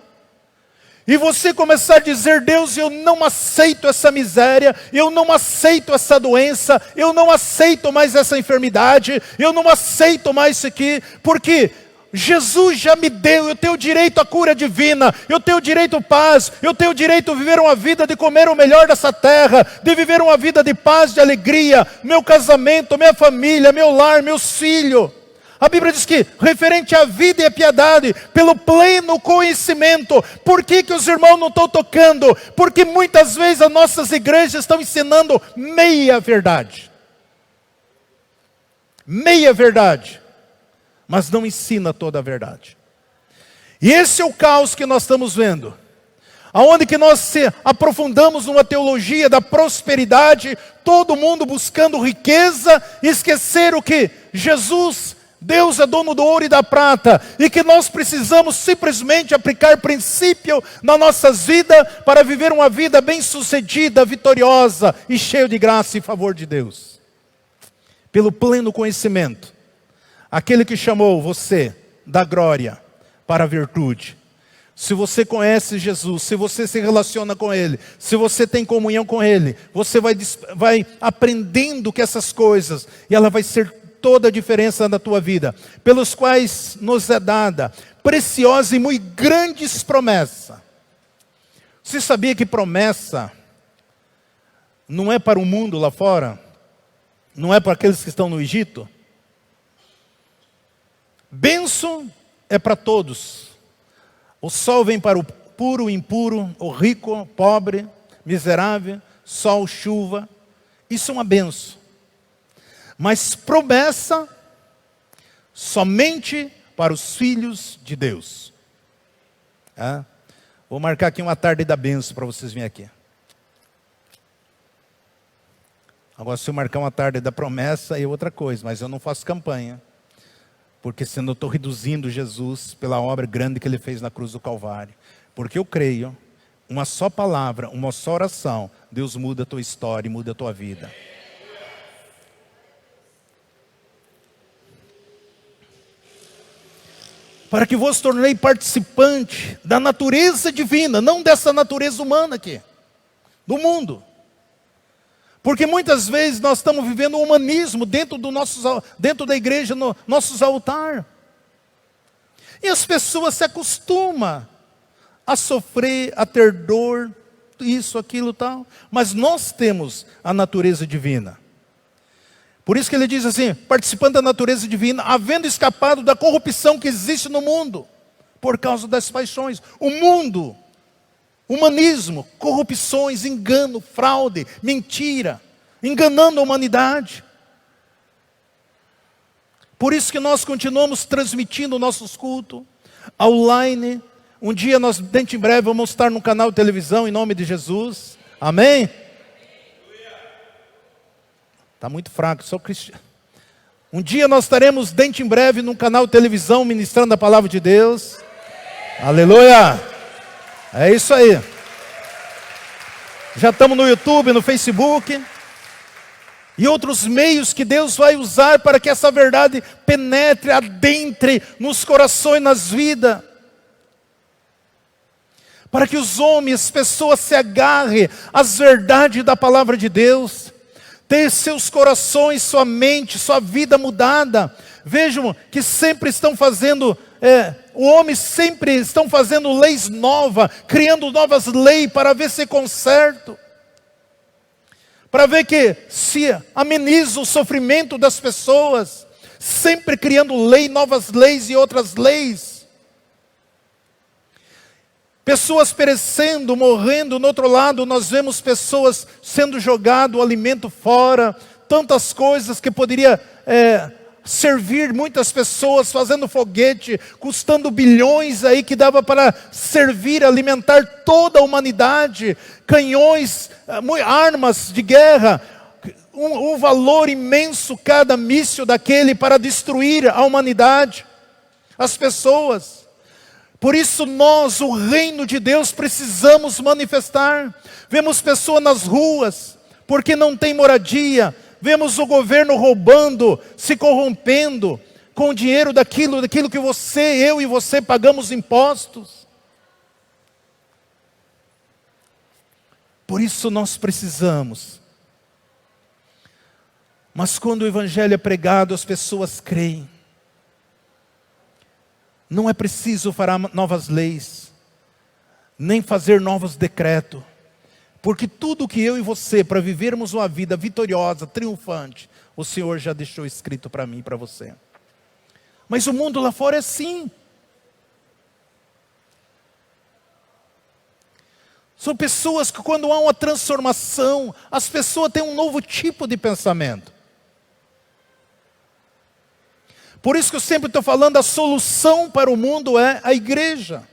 e você começar a dizer: Deus, eu não aceito essa miséria, eu não aceito essa doença, eu não aceito mais essa enfermidade, eu não aceito mais isso aqui, porque Jesus já me deu, eu tenho direito à cura divina, eu tenho direito à paz, eu tenho direito a viver uma vida de comer o melhor dessa terra, de viver uma vida de paz, de alegria, meu casamento, minha família, meu lar, meus filhos. A Bíblia diz que, referente à vida e à piedade, pelo pleno conhecimento. Por que os irmãos não estão tocando? Porque muitas vezes as nossas igrejas estão ensinando meia verdade. Meia verdade. Mas não ensina toda a verdade. E esse é o caos que nós estamos vendo. Aonde que nós se aprofundamos numa teologia da prosperidade, todo mundo buscando riqueza, e esquecer o que? Jesus, Deus é dono do ouro e da prata, e que nós precisamos simplesmente aplicar princípio nas nossas vidas, para viver uma vida bem-sucedida, vitoriosa, e cheia de graça e favor de Deus. Pelo pleno conhecimento. Aquele que chamou você da glória para a virtude. Se você conhece Jesus, se você se relaciona com Ele, se você tem comunhão com Ele, você vai aprendendo que essas coisas, e ela vai ser toda a diferença na tua vida, pelos quais nos é dada preciosa e muito grandes promessas. Você sabia que promessa não é para o mundo lá fora? Não é para aqueles que estão no Egito? Bênção é para todos. O sol vem para o puro, o impuro, o rico, o pobre, miserável, sol, chuva. Isso é uma bênção. Mas promessa somente para os filhos de Deus. Vou marcar aqui uma tarde da bênção para vocês virem aqui. Agora, se eu marcar uma tarde da promessa, é outra coisa, mas eu não faço campanha. Porque senão eu estou reduzindo Jesus pela obra grande que Ele fez na cruz do Calvário. Porque eu creio, uma só palavra, uma só oração, Deus muda a tua história e muda a tua vida. Para que vos tornei participante da natureza divina, não dessa natureza humana aqui, do mundo. Porque muitas vezes nós estamos vivendo um humanismo dentro da igreja, no nossos altares. E as pessoas se acostumam a sofrer, a ter dor, isso, aquilo, tal. Mas nós temos a natureza divina. Por isso que ele diz assim, participando da natureza divina, havendo escapado da corrupção que existe no mundo, por causa das paixões. O mundo, humanismo, corrupções, engano, fraude, mentira, enganando a humanidade. Por isso que nós continuamos transmitindo nossos cultos online. Um dia nós, dentro em breve, vamos estar no canal de televisão em nome de Jesus. Amém? Está muito fraco, sou cristiano. Um dia nós estaremos dentro em breve num canal de televisão ministrando a palavra de Deus. Aleluia! É isso aí. Já estamos no YouTube, no Facebook. E outros meios que Deus vai usar para que essa verdade penetre, adentre nos corações, nas vidas. Para que os homens, as pessoas se agarrem às verdades da palavra de Deus. Ter seus corações, sua mente, sua vida mudada. Vejam que sempre estão fazendo, o homem sempre estão fazendo leis novas, criando novas leis para ver se consertam. Para ver que se ameniza o sofrimento das pessoas, sempre criando lei, novas leis e outras leis. Pessoas perecendo, morrendo. No outro lado nós vemos pessoas sendo jogado o alimento fora, tantas coisas que poderia servir muitas pessoas, fazendo foguete, custando bilhões aí, que dava para servir, alimentar toda a humanidade, canhões, armas de guerra, um valor imenso cada míssil daquele para destruir a humanidade, as pessoas. Por isso nós, o reino de Deus, precisamos manifestar. Vemos pessoas nas ruas, porque não tem moradia. Vemos o governo roubando, se corrompendo com o dinheiro daquilo que eu e você pagamos impostos. Por isso nós precisamos. Mas quando o evangelho é pregado, as pessoas creem. Não é preciso fará novas leis, nem fazer novos decretos. Porque tudo que eu e você, para vivermos uma vida vitoriosa, triunfante, o Senhor já deixou escrito para mim e para você. Mas o mundo lá fora é assim. São pessoas que quando há uma transformação, as pessoas têm um novo tipo de pensamento. Por isso que eu sempre estou falando, a solução para o mundo é a igreja.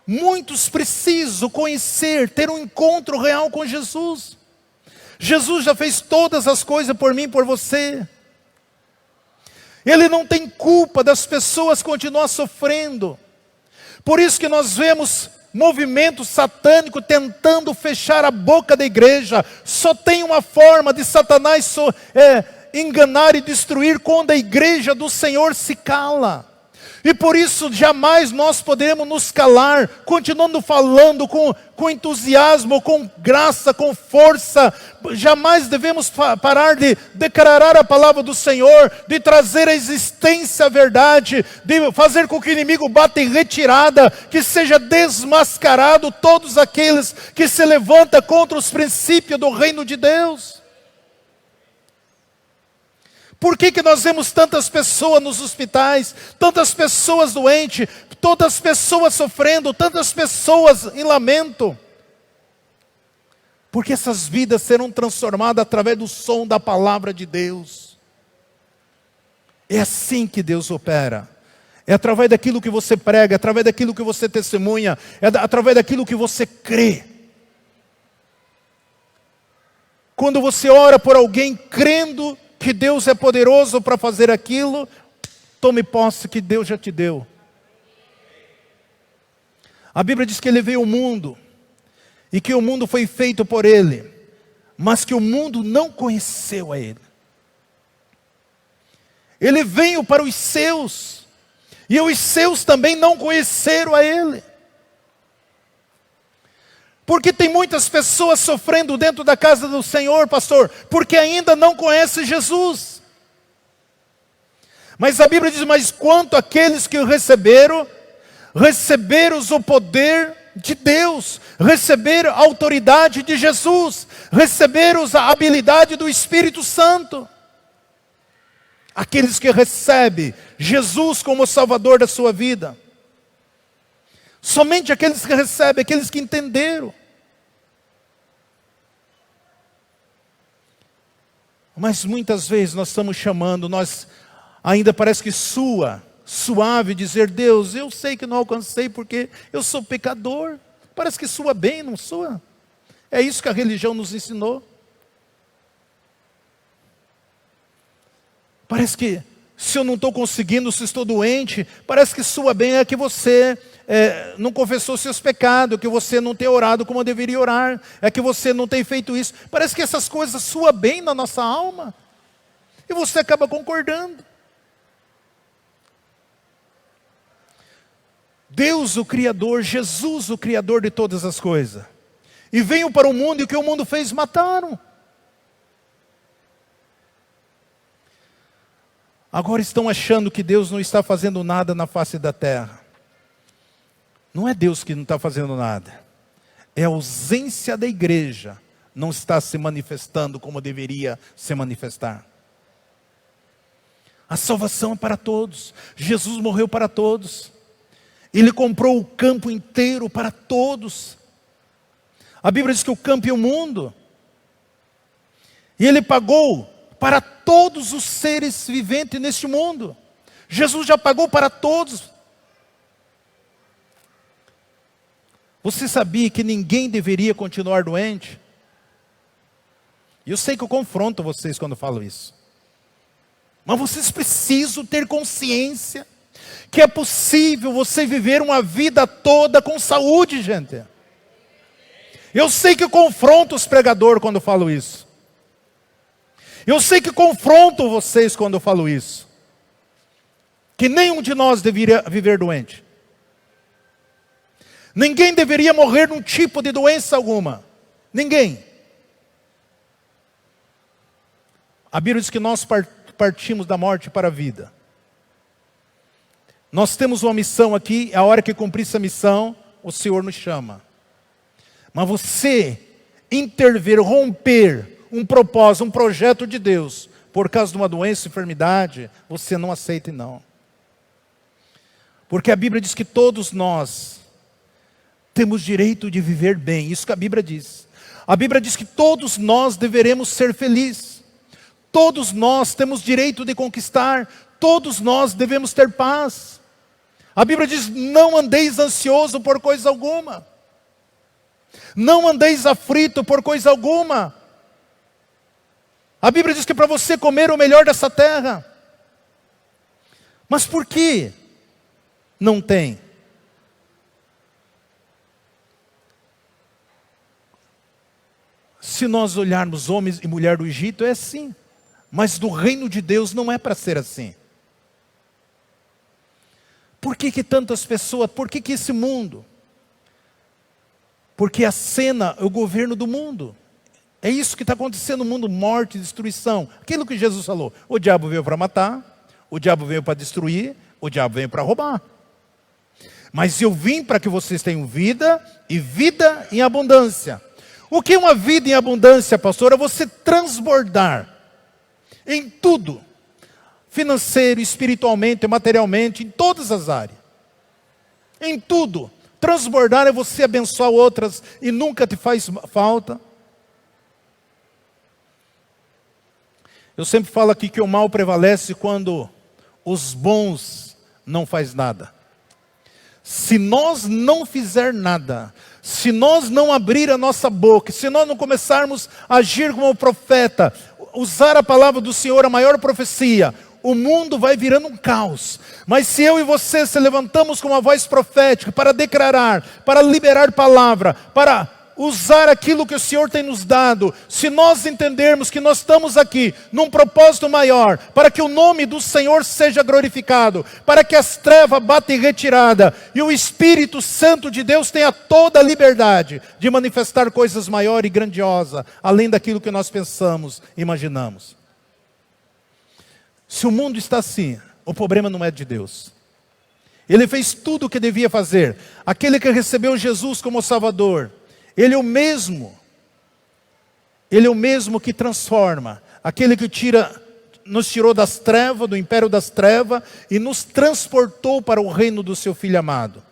Muitos precisam conhecer, ter um encontro real com Jesus. Jesus já fez todas as coisas por mim e por você. Ele não tem culpa das pessoas continuar sofrendo. Por isso que nós vemos movimento satânico tentando fechar a boca da igreja. Só tem uma forma de Satanás enganar e destruir, quando a igreja do Senhor se cala. E por isso jamais nós podemos nos calar, continuando falando com entusiasmo, com graça, com força. Jamais devemos parar de declarar a palavra do Senhor, de trazer à existência a verdade, de fazer com que o inimigo bata em retirada, que seja desmascarado todos aqueles que se levantam contra os princípios do reino de Deus. Por que nós vemos tantas pessoas nos hospitais, tantas pessoas doentes, tantas pessoas sofrendo, tantas pessoas em lamento? Porque essas vidas serão transformadas através do som da palavra de Deus. É assim que Deus opera. É através daquilo que você prega, é através daquilo que você testemunha, é através daquilo que você crê. Quando você ora por alguém crendo que Deus é poderoso para fazer aquilo, tome posse que Deus já te deu. A Bíblia diz que Ele veio ao mundo, e que o mundo foi feito por Ele, mas que o mundo não conheceu a Ele. Ele veio para os seus, e os seus também não conheceram a Ele. Porque tem muitas pessoas sofrendo dentro da casa do Senhor, pastor, porque ainda não conhecem Jesus. Mas a Bíblia diz, mas quanto àqueles que o receberam o poder de Deus, receberam a autoridade de Jesus, receberam a habilidade do Espírito Santo. Aqueles que recebem Jesus como Salvador da sua vida. Somente aqueles que recebem, aqueles que entenderam. Mas muitas vezes nós estamos chamando, nós ainda parece que suave dizer, Deus, eu sei que não alcancei porque eu sou pecador. Parece que soa bem, não soa? É isso que a religião nos ensinou. Parece que se eu não estou conseguindo, se estou doente, parece que soa bem, é que você não confessou seus pecados, que você não tem orado como deveria orar, é que você não tem feito isso. Parece que essas coisas soam bem na nossa alma, e você acaba concordando. Deus o Criador, Jesus o Criador de todas as coisas, e veio para o mundo, e o que o mundo fez? Mataram. Agora estão achando que Deus não está fazendo nada na face da terra. Não é Deus que não está fazendo nada. É a ausência da igreja. Não está se manifestando como deveria se manifestar. A salvação é para todos. Jesus morreu para todos. Ele comprou o campo inteiro para todos. A Bíblia diz que o campo é o mundo. E Ele pagou para todos os seres viventes neste mundo. Jesus já pagou para todos. Você sabia que ninguém deveria continuar doente? Eu sei que eu confronto vocês quando falo isso. Mas vocês precisam ter consciência que é possível você viver uma vida toda com saúde, gente. Eu sei que eu confronto os pregadores quando eu falo isso. Eu sei que confronto vocês quando eu falo isso. Que nenhum de nós deveria viver doente. Ninguém deveria morrer de um tipo de doença alguma. Ninguém. A Bíblia diz que nós partimos da morte para a vida. Nós temos uma missão aqui, a hora que cumprir essa missão, o Senhor nos chama. Mas você intervir, romper um propósito, um projeto de Deus, por causa de uma doença, enfermidade, você não aceita não. Porque a Bíblia diz que todos nós temos direito de viver bem, isso que a Bíblia diz. A Bíblia diz que todos nós deveremos ser felizes. Todos nós temos direito de conquistar, todos nós devemos ter paz. A Bíblia diz, não andeis ansioso por coisa alguma. Não andeis aflito por coisa alguma. A Bíblia diz que é para você comer o melhor dessa terra. Mas por que não tem? Se nós olharmos homens e mulheres do Egito, é assim. Mas do reino de Deus não é para ser assim. Por que tantas pessoas, por que esse mundo? Porque a cena é o governo do mundo. É isso que está acontecendo no mundo, morte, destruição. Aquilo que Jesus falou, o diabo veio para matar, o diabo veio para destruir, o diabo veio para roubar. Mas eu vim para que vocês tenham vida, e vida em abundância. O que é uma vida em abundância, pastor? É você transbordar em tudo. Financeiro, espiritualmente, materialmente, em todas as áreas. Em tudo. Transbordar é você abençoar outras e nunca te faz falta. Eu sempre falo aqui que o mal prevalece quando os bons não fazem nada. Se nós não fizer nada, se nós não abrir a nossa boca, se nós não começarmos a agir como profeta, usar a palavra do Senhor, a maior profecia, o mundo vai virando um caos. Mas se eu e você se levantamos com uma voz profética para declarar, para liberar palavra, para usar aquilo que o Senhor tem nos dado, se nós entendermos que nós estamos aqui num propósito maior, para que o nome do Senhor seja glorificado, para que as trevas batem em retirada, e o Espírito Santo de Deus tenha toda a liberdade de manifestar coisas maiores e grandiosas, além daquilo que nós pensamos e imaginamos. Se o mundo está assim, o problema não é de Deus. Ele fez tudo o que devia fazer. Aquele que recebeu Jesus como Salvador, Ele é o mesmo que transforma. Aquele que nos tirou das trevas, do império das trevas, e nos transportou para o reino do seu Filho amado.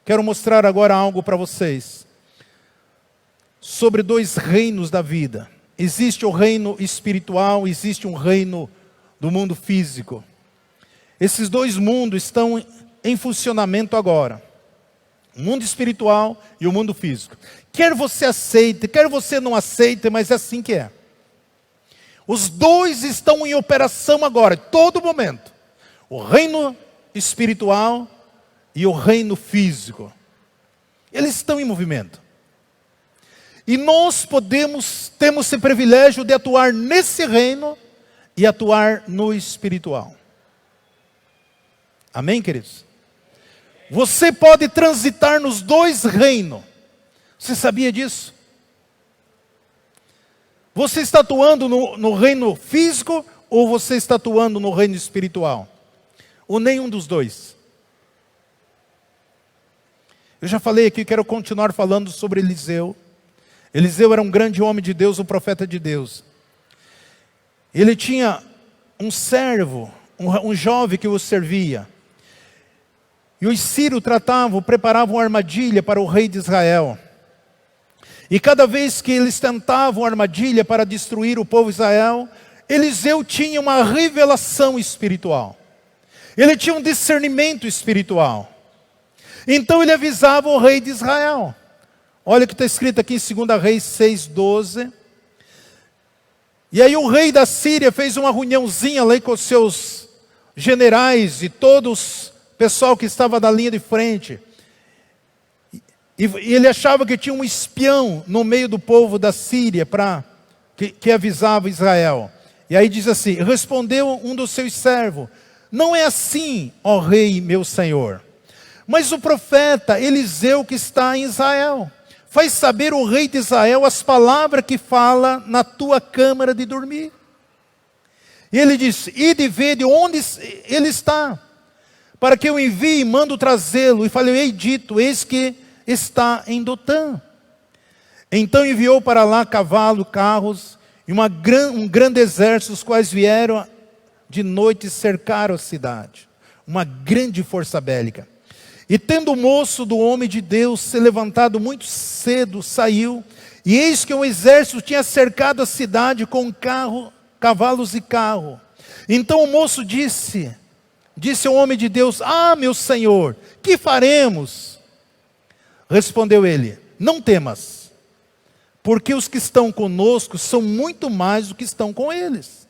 Quero mostrar agora algo para vocês. Sobre dois reinos da vida. Existe o reino espiritual, existe um reino do mundo físico. Esses dois mundos estão em funcionamento agora. O mundo espiritual e o mundo físico. Quer você aceite, quer você não aceite, mas é assim que é. Os dois estão em operação agora, todo momento. O reino espiritual e o reino físico. Eles estão em movimento. E nós temos esse privilégio de atuar nesse reino e atuar no espiritual. Amém, queridos? Você pode transitar nos dois reinos. Você sabia disso? Você está atuando no reino físico ou você está atuando no reino espiritual? Ou nenhum dos dois? Eu já falei aqui, quero continuar falando sobre Eliseu. Eliseu era um grande homem de Deus, um profeta de Deus. Ele tinha um servo, um jovem que o servia. E os sírios preparavam uma armadilha para o rei de Israel. E cada vez que eles tentavam uma armadilha para destruir o povo de Israel, Eliseu tinha uma revelação espiritual. Ele tinha um discernimento espiritual. Então ele avisava o rei de Israel. Olha o que está escrito aqui em 2 Reis 6:12. E aí o rei da Síria fez uma reuniãozinha lá com os seus generais e todos o pessoal que estava na linha de frente. E ele achava que tinha um espião no meio do povo da Síria que avisava Israel. E aí diz assim: respondeu um dos seus servos: não é assim, ó rei meu senhor, mas o profeta Eliseu que está em Israel faz saber o rei de Israel as palavras que fala na tua câmara de dormir. E ele disse: ide ver de onde ele está, para que eu envie e mando trazê-lo. E falei: ei dito, eis que está em Dotã. Então enviou para lá cavalo, carros e um grande exército, os quais vieram de noite e cercaram a cidade. Uma grande força bélica. E tendo o moço do homem de Deus se levantado muito cedo, saiu, e eis que um exército tinha cercado a cidade com cavalos e carro. Então o moço disse ao homem de Deus: ah, meu senhor, que faremos? Respondeu ele: não temas, porque os que estão conosco são muito mais do que estão com eles.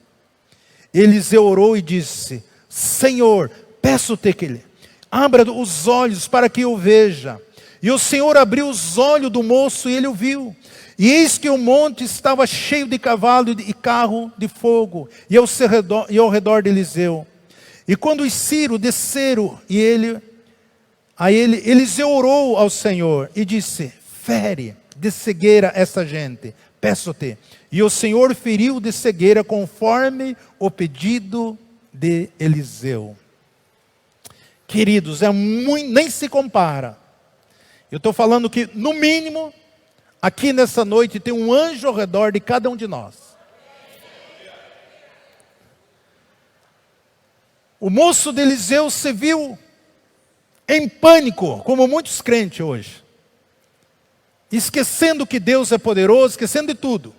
Eliseu orou e disse: Senhor, peço-te que ele abra os olhos para que eu veja. E o Senhor abriu os olhos do moço e ele o viu. E eis que o monte estava cheio de cavalo e carro de fogo, e ao redor de Eliseu. E quando os sírios desceram, Eliseu orou ao Senhor e disse: fere de cegueira essa gente, peço-te. E o Senhor feriu de cegueira conforme o pedido de Eliseu. Queridos, nem se compara. Eu estou falando que, no mínimo, aqui nessa noite tem um anjo ao redor de cada um de nós. O moço de Eliseu se viu em pânico, como muitos crentes hoje. Esquecendo que Deus é poderoso, esquecendo de tudo.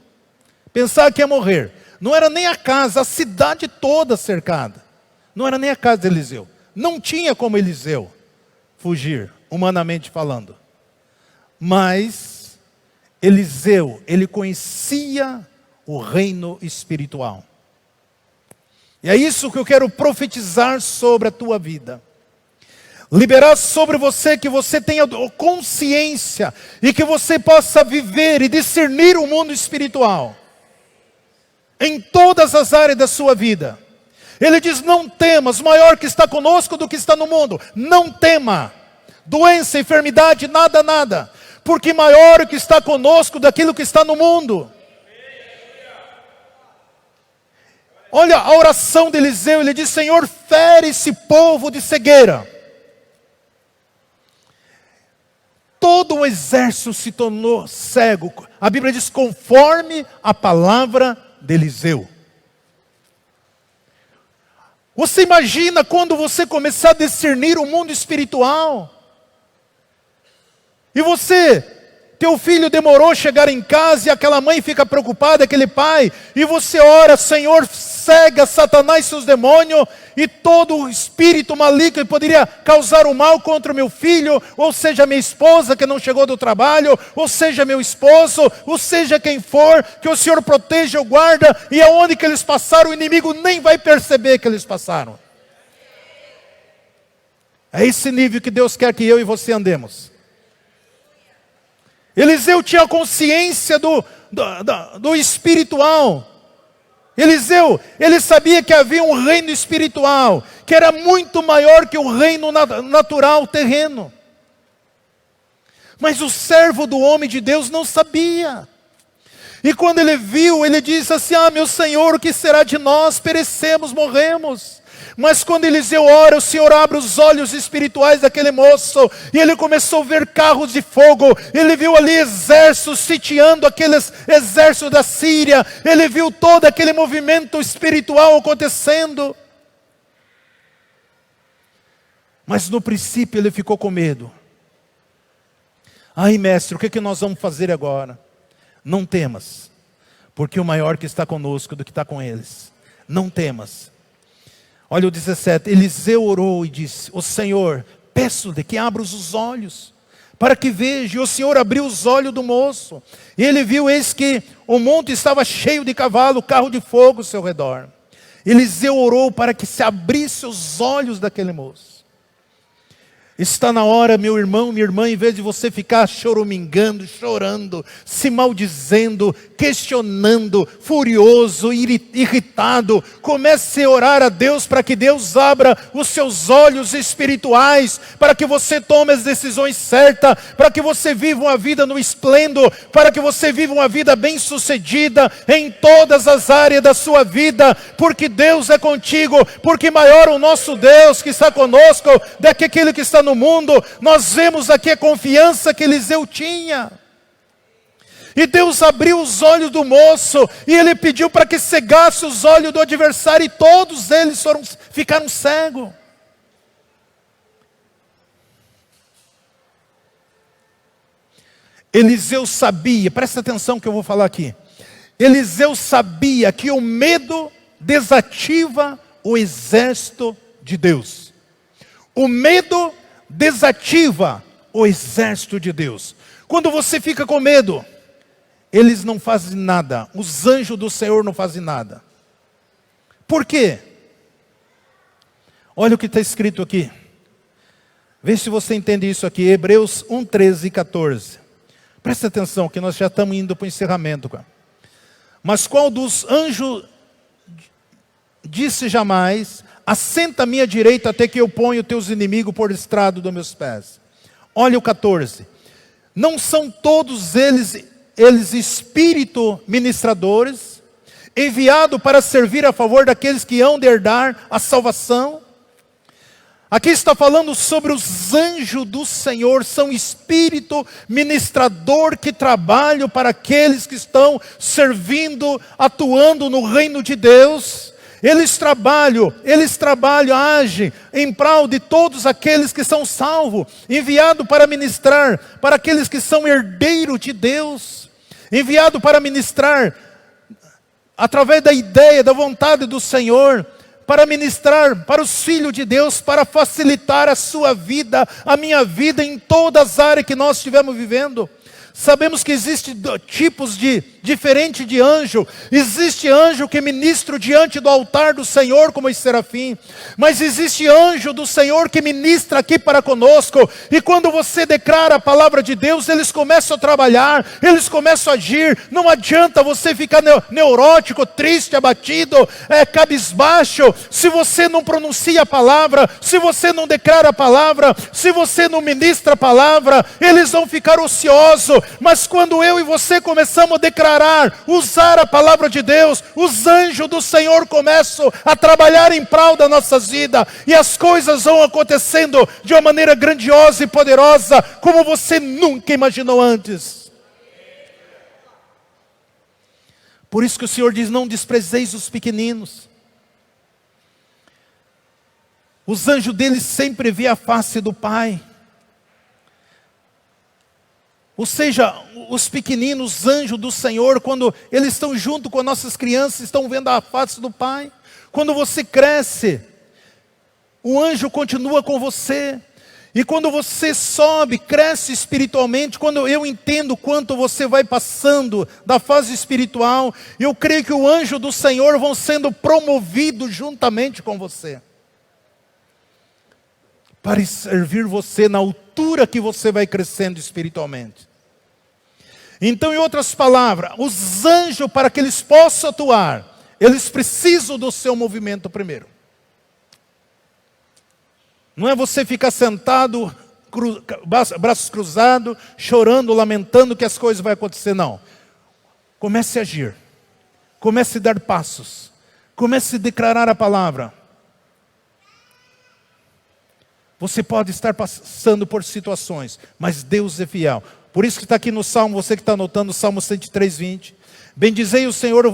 Pensar que ia morrer. Não era nem a casa, a cidade toda cercada. Não era nem a casa de Eliseu. Não tinha como Eliseu fugir, humanamente falando. Mas Eliseu, ele conhecia o reino espiritual. E é isso que eu quero profetizar sobre a tua vida. Liberar sobre você, que você tenha consciência e que você possa viver e discernir o mundo espiritual em todas as áreas da sua vida. Ele diz: não temas, maior que está conosco do que está no mundo. Não tema, doença, enfermidade, nada, porque maior o que está conosco daquilo que está no mundo. Olha a oração de Eliseu, ele diz: Senhor, fere esse povo de cegueira. Todo o exército se tornou cego. A Bíblia diz: conforme a palavra de Eliseu. Você imagina quando você começar a discernir o mundo espiritual? E teu filho demorou a chegar em casa e aquela mãe fica preocupada, aquele pai, e você ora: Senhor, cega Satanás e seus demônios e todo o espírito maligno que poderia causar o mal contra o meu filho, ou seja, minha esposa que não chegou do trabalho, ou seja, meu esposo, ou seja, quem for, que o Senhor proteja ou guarda, e aonde que eles passaram, o inimigo nem vai perceber que eles passaram. É esse nível que Deus quer que eu e você andemos. Eliseu tinha consciência do espiritual. Eliseu, ele sabia que havia um reino espiritual, que era muito maior que o reino natural, terreno. Mas o servo do homem de Deus não sabia. E quando ele viu, ele disse assim: ah, meu Senhor, o que será de nós? Perecemos, morremos. Mas quando Eliseu ora, o Senhor abre os olhos espirituais daquele moço, e ele começou a ver carros de fogo, ele viu ali exércitos sitiando aqueles exércitos da Síria, ele viu todo aquele movimento espiritual acontecendo. Mas no princípio ele ficou com medo. Ai, mestre, o que nós vamos fazer agora? Não temas, porque o maior que está conosco do que está com eles. Não temas. Olha o 17, Eliseu orou e disse: ó Senhor, peço-lhe que abra os olhos, para que veja. E o Senhor abriu os olhos do moço, e ele viu, eis que o monte estava cheio de cavalo, carro de fogo ao seu redor. Eliseu orou para que se abrisse os olhos daquele moço. Está na hora, meu irmão, minha irmã, em vez de você ficar choramingando, chorando, se maldizendo, questionando, furioso, irritado, comece a orar a Deus para que Deus abra os seus olhos espirituais, para que você tome as decisões certas, para que você viva uma vida no esplendor, para que você viva uma vida bem-sucedida em todas as áreas da sua vida, porque Deus é contigo, porque maior o nosso Deus que está conosco do que aquele que está no mundo. Nós vemos aqui a confiança que Eliseu tinha. E Deus abriu os olhos do moço, e ele pediu para que cegasse os olhos do adversário, e todos eles ficaram cegos. Eliseu sabia, presta atenção que eu vou falar aqui. Eliseu sabia que o medo desativa o exército de Deus. O medo desativa o exército de Deus. Quando você fica com medo, eles não fazem nada. Os anjos do Senhor não fazem nada. Por quê? Olha o que está escrito aqui. Vê se você entende isso aqui. Hebreus 1, 13 e 14. Presta atenção que nós já estamos indo para o encerramento. Mas qual dos anjos disse jamais: assenta à minha direita até que eu ponha os teus inimigos por estrado dos meus pés? Olha o 14. Não são todos eles espírito ministradores, enviado para servir a favor daqueles que hão de herdar a salvação? Aqui está falando sobre os anjos do Senhor, são espírito ministrador que trabalham para aqueles que estão servindo, atuando no reino de Deus. Eles trabalham, agem em prol de todos aqueles que são salvos, enviado para ministrar para aqueles que são herdeiros de Deus, enviado para ministrar através da ideia, da vontade do Senhor, para ministrar para os filhos de Deus, para facilitar a sua vida, a minha vida, em todas as áreas que nós estivemos vivendo. Sabemos que existem tipos diferentes de anjo. Existe anjo que ministra diante do altar do Senhor, como os serafim. Mas existe anjo do Senhor que ministra aqui para conosco. E quando você declara a palavra de Deus, eles começam a trabalhar, eles começam a agir. Não adianta você ficar neurótico, triste, abatido, cabisbaixo. Se você não pronuncia a palavra, se você não declara a palavra, se você não ministra a palavra, eles vão ficar ociosos. Mas quando eu e você começamos a declarar, usar a palavra de Deus, os anjos do Senhor começam a trabalhar em prol da nossa vida, e as coisas vão acontecendo de uma maneira grandiosa e poderosa, como você nunca imaginou antes. Por isso que o Senhor diz: não desprezeis os pequeninos. Os anjos deles sempre vê a face do Pai. Ou seja, os pequeninos, os anjos do Senhor, quando eles estão junto com as nossas crianças, estão vendo a face do Pai. Quando você cresce, o anjo continua com você. E quando você sobe, cresce espiritualmente, quando eu entendo quanto você vai passando da fase espiritual, eu creio que o anjo do Senhor vão sendo promovidos juntamente com você, para servir você na altura que você vai crescendo espiritualmente. Então, em outras palavras, os anjos, para que eles possam atuar, eles precisam do seu movimento primeiro. Não é você ficar sentado, braços cruzados, chorando, lamentando que as coisas vão acontecer, não. Comece a agir, comece a dar passos, comece a declarar a palavra. Você pode estar passando por situações, mas Deus é fiel. Por isso que está aqui no Salmo, você que está anotando, Salmo 103, 20. Bendizei o Senhor,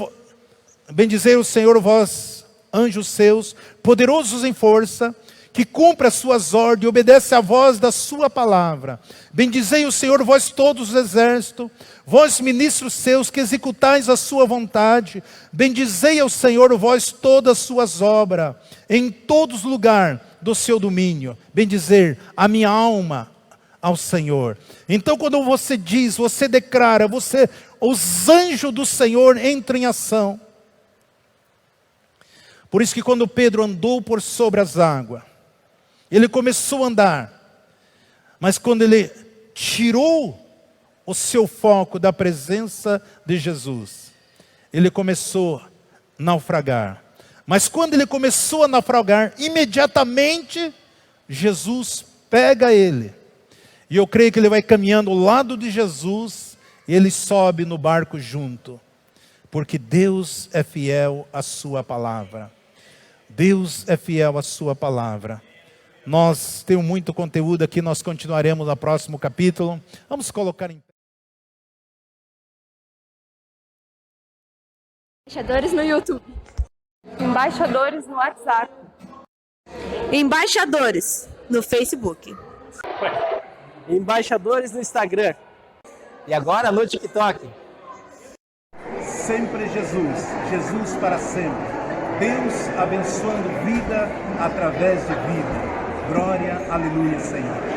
vós, anjos seus, poderosos em força, que cumpre as suas ordens, obedece à voz da sua palavra. Bendizei o Senhor, vós todos os exércitos, vós ministros seus, que executais a sua vontade. Bendizei ao Senhor, vós todas as suas obras, em todos os lugares do seu domínio. Bendizer a minha alma ao Senhor. Então, quando você diz, você declara, os anjos do Senhor entram em ação. Por isso que quando Pedro andou por sobre as águas, ele começou a andar, mas quando ele tirou o seu foco da presença de Jesus, ele começou a naufragar. Mas quando ele começou a naufragar, imediatamente Jesus pega ele. E eu creio que ele vai caminhando ao lado de Jesus, e ele sobe no barco junto. Porque Deus é fiel à sua palavra. Deus é fiel à sua palavra. Nós temos muito conteúdo aqui, nós continuaremos no próximo capítulo. Vamos colocar em pé. Embaixadores no YouTube. Embaixadores no WhatsApp. Embaixadores no Facebook. Embaixadores no Instagram. E agora no TikTok. Sempre Jesus, Jesus para sempre. Deus abençoando vida através de vida. Glória, aleluia, Senhor.